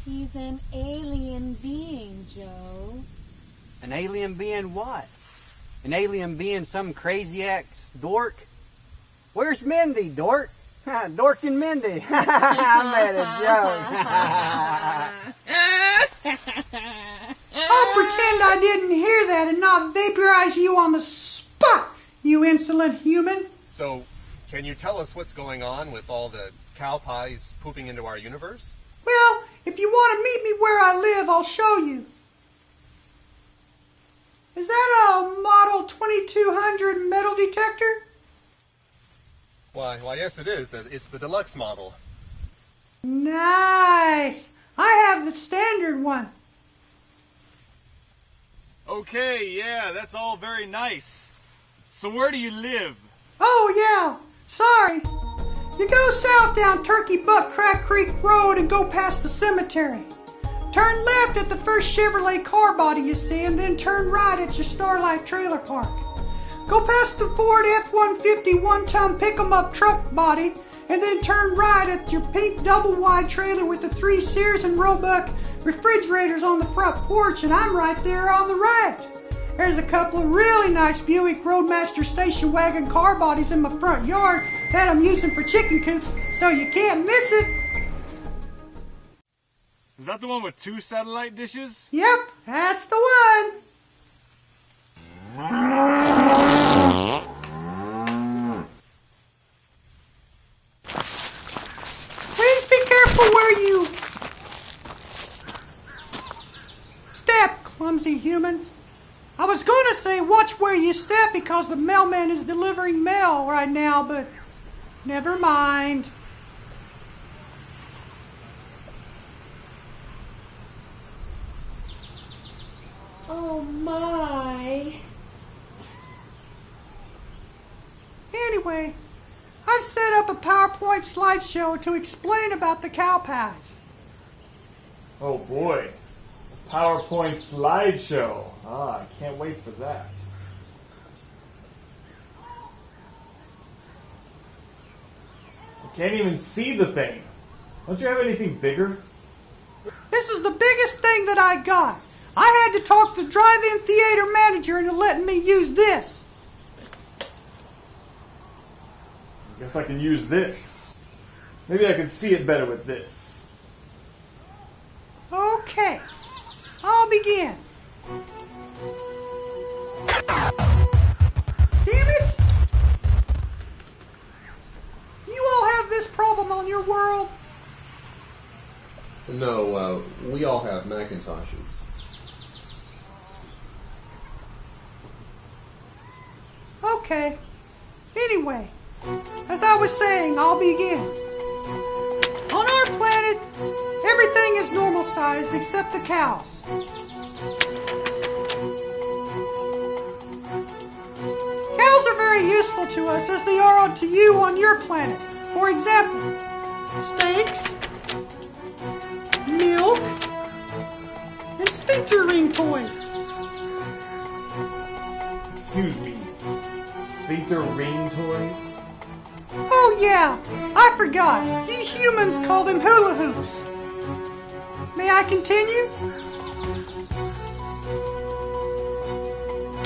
He's an alien being, Joe. An alien being what? An alien being some crazy ass dork? Where's Mindy, dork? Dork and Mindy. I made a joke. I'll pretend I didn't hear that and not vaporize you on the spot, you insolent human. So, can you tell us what's going on with all the cow pies pooping into our universe? Well, if you want to meet me where I live, I'll show you. Is that a Model 2200 metal detector? Why, yes it is. It's the deluxe model. Nice. I have the standard one. Okay, yeah, that's all very nice. So where do you live? Oh, yeah. Sorry. You go south down Turkey Butt Crack Creek Road and go past the cemetery. Turn left at the first Chevrolet car body you see, and then turn right at your Starlight Trailer Park. Go past the Ford F-150 one-ton pick-em-up truck body, and then turn right at your pink double-wide trailer with the 3 Sears and Roebuck refrigerators on the front porch, and I'm right there on the right. There's a couple of really nice Buick Roadmaster station wagon car bodies in my front yard, that I'm using for chicken coops, so you can't miss it. Is that the one with 2 satellite dishes? Yep, that's the one. Please be careful where you step, clumsy humans. I was going to say watch where you step because the mailman is delivering mail right now, but never mind. Oh my. Anyway, I've set up a PowerPoint slideshow to explain about the cow pies. Oh boy. PowerPoint slideshow. I can't wait for that. I can't even see the thing. Don't you have anything bigger? This is the biggest thing that I got. I had to talk the drive-in theater manager into letting me use this. I guess I can use this. Maybe I can see it better with this. Okay, I'll begin. Damn it! You all have this problem on your world? No, we all have Macintoshes. Okay. Anyway, as I was saying, I'll begin. On our planet, everything is normal sized except the cows. Cows are very useful to us as they are to you on your planet. For example, steaks, milk, and sphincter ring toys. Excuse me. Sphincter ring toys? Oh yeah, I forgot. You humans call them hula hoops. May I continue?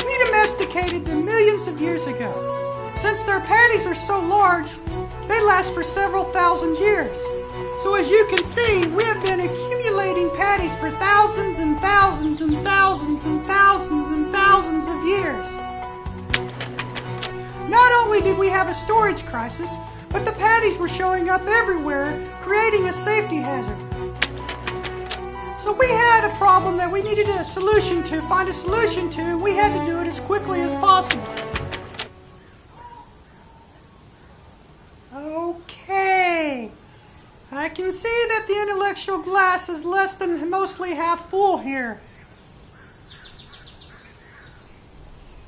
We domesticated them millions of years ago. Since their patties are so large, they last for several thousand years. So as you can see, we have been accumulating patties for thousands and thousands and thousands and thousands and thousands of years. Not only did we have a storage crisis, but the patties were showing up everywhere, creating a safety hazard. So we had a problem that we needed a solution to, find a solution to, and we had to do it as quickly as possible. Okay. I can see that the intellectual glass is less than mostly half full here.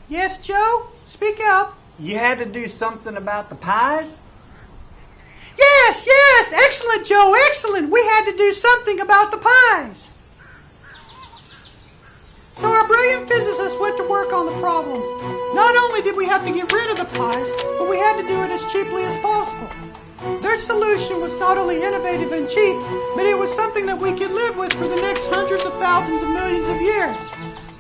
Yes, Joe? Speak up. You had to do something about the pies? Yes, yes! Excellent, Joe, excellent! We had to do something about the pies. So our brilliant physicist went to work on the problem. Not only did we have to get rid of the pies, but we had to do it as cheaply as possible. Their solution was not only innovative and cheap, but it was something that we could live with for the next hundreds of thousands of millions of years.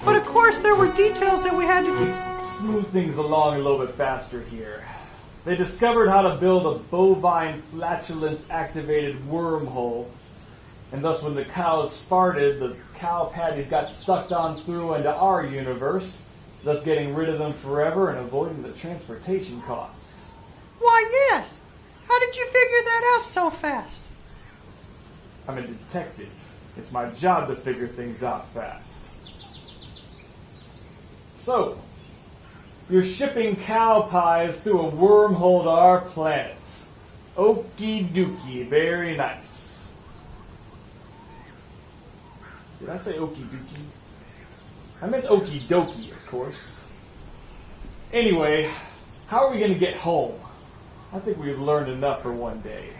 But of course there were details that we had to do. Smooth things along a little bit faster here. They discovered how to build a bovine flatulence-activated wormhole, and thus when the cows farted, the cow patties got sucked on through into our universe, thus getting rid of them forever and avoiding the transportation costs. Why, yes! How did you figure that out so fast? I'm a detective. It's my job to figure things out fast. So, you're shipping cow pies through a wormhole to our planet. Okie dokie, very nice. Did I say okie dokie? I meant okie dokie, of course. Anyway, how are we going to get home? I think we've learned enough for one day.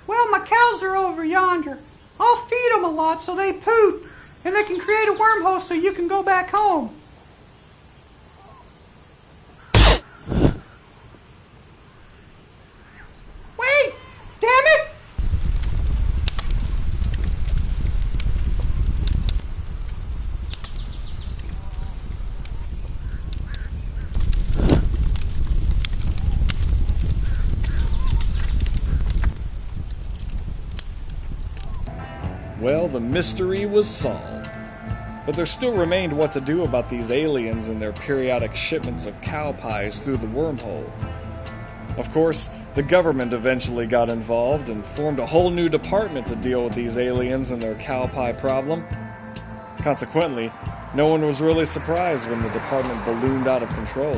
Well, my cows are over yonder. I'll feed them a lot so they poop, and they can create a wormhole so you can go back home. Wait! Damn it! Well, the mystery was solved. But there still remained what to do about these aliens and their periodic shipments of cow pies through the wormhole. Of course, the government eventually got involved and formed a whole new department to deal with these aliens and their cow pie problem. Consequently, no one was really surprised when the department ballooned out of control.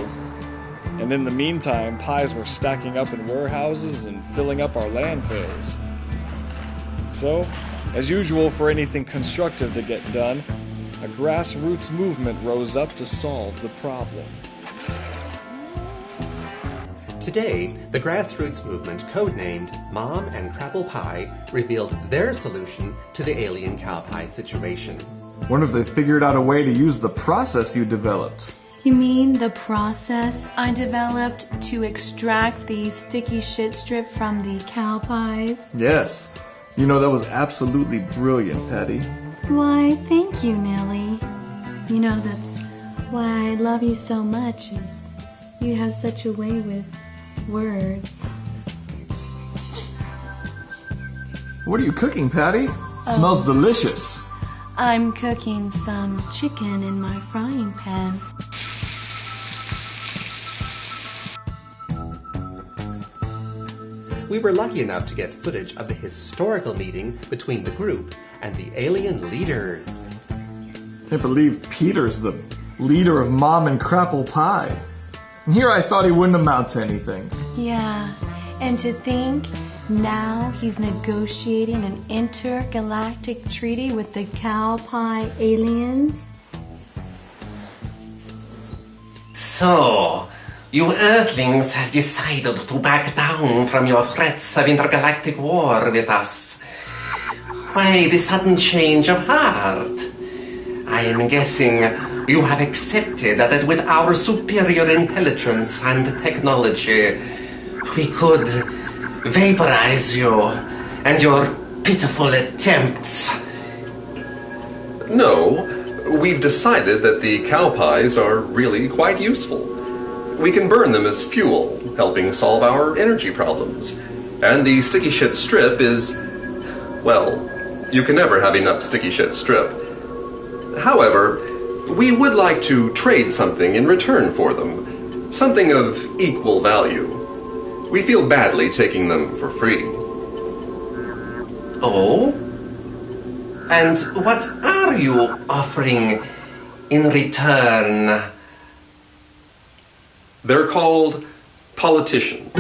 And in the meantime, pies were stacking up in warehouses and filling up our landfills. So, as usual for anything constructive to get done, a grassroots movement rose up to solve the problem. Today, the grassroots movement, codenamed Mom and Crapple Pie, revealed their solution to the alien cow pie situation. Wonder if they figured out a way to use the process you developed. You mean the process I developed to extract the sticky shit strip from the cow pies? Yes. You know, that was absolutely brilliant, Patty. Why, thank you, Nellie. You know, that's why I love you so much, is you have such a way with words. What are you cooking, Patty? Smells delicious. I'm cooking some chicken in my frying pan. We were lucky enough to get footage of the historical meeting between the group and the alien leaders. Can't believe Peter's the leader of Mom and Crapple Pie. And here I thought he wouldn't amount to anything. Yeah, and to think now he's negotiating an intergalactic treaty with the cow pie aliens. So, you Earthlings have decided to back down from your threats of intergalactic war with us. Why the sudden change of heart? I am guessing you have accepted that with our superior intelligence and technology, we could vaporize you and your pitiful attempts. No, we've decided that the cow pies are really quite useful. We can burn them as fuel, helping solve our energy problems. And the sticky shit strip is, well, you can never have enough sticky shit strip. However, we would like to trade something in return for them. Something of equal value. We feel badly taking them for free. Oh? And what are you offering in return? They're called politicians.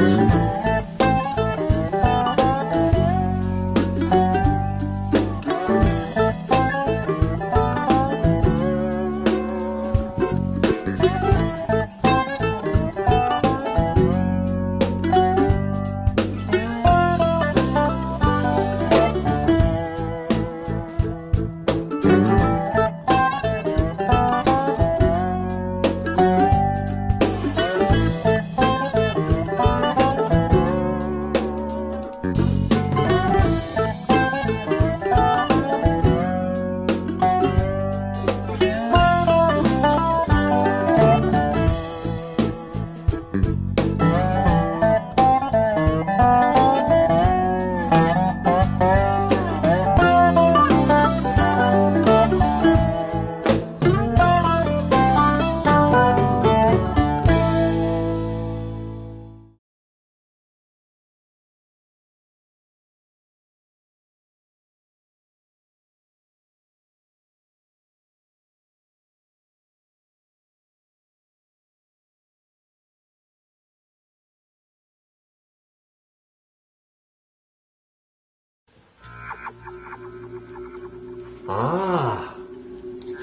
Ah,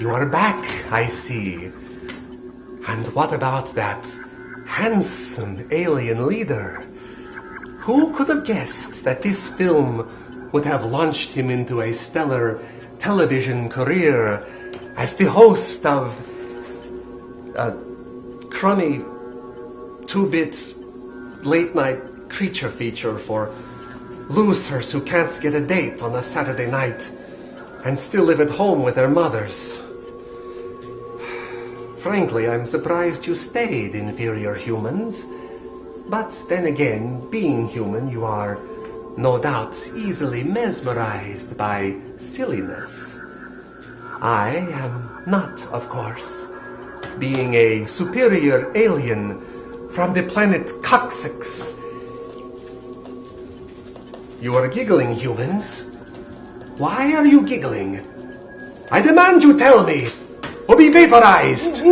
you are back, I see. And what about that handsome alien leader? Who could have guessed that this film would have launched him into a stellar television career as the host of a crummy 2-bit late-night creature feature for losers who can't get a date on a Saturday night and still live at home with their mothers. Frankly, I'm surprised you stayed, inferior humans. But then again, being human, you are no doubt easily mesmerized by silliness. I am not, of course, being a superior alien from the planet Coccyx. You are giggling, humans. Why are you giggling? I demand you tell me, or be vaporized.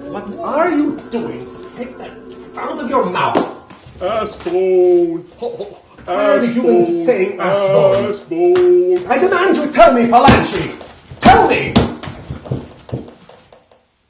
What are you doing? Take that out of your mouth. Assbone. Why are the humans saying assbone? I demand you tell me, Phalange. Tell me.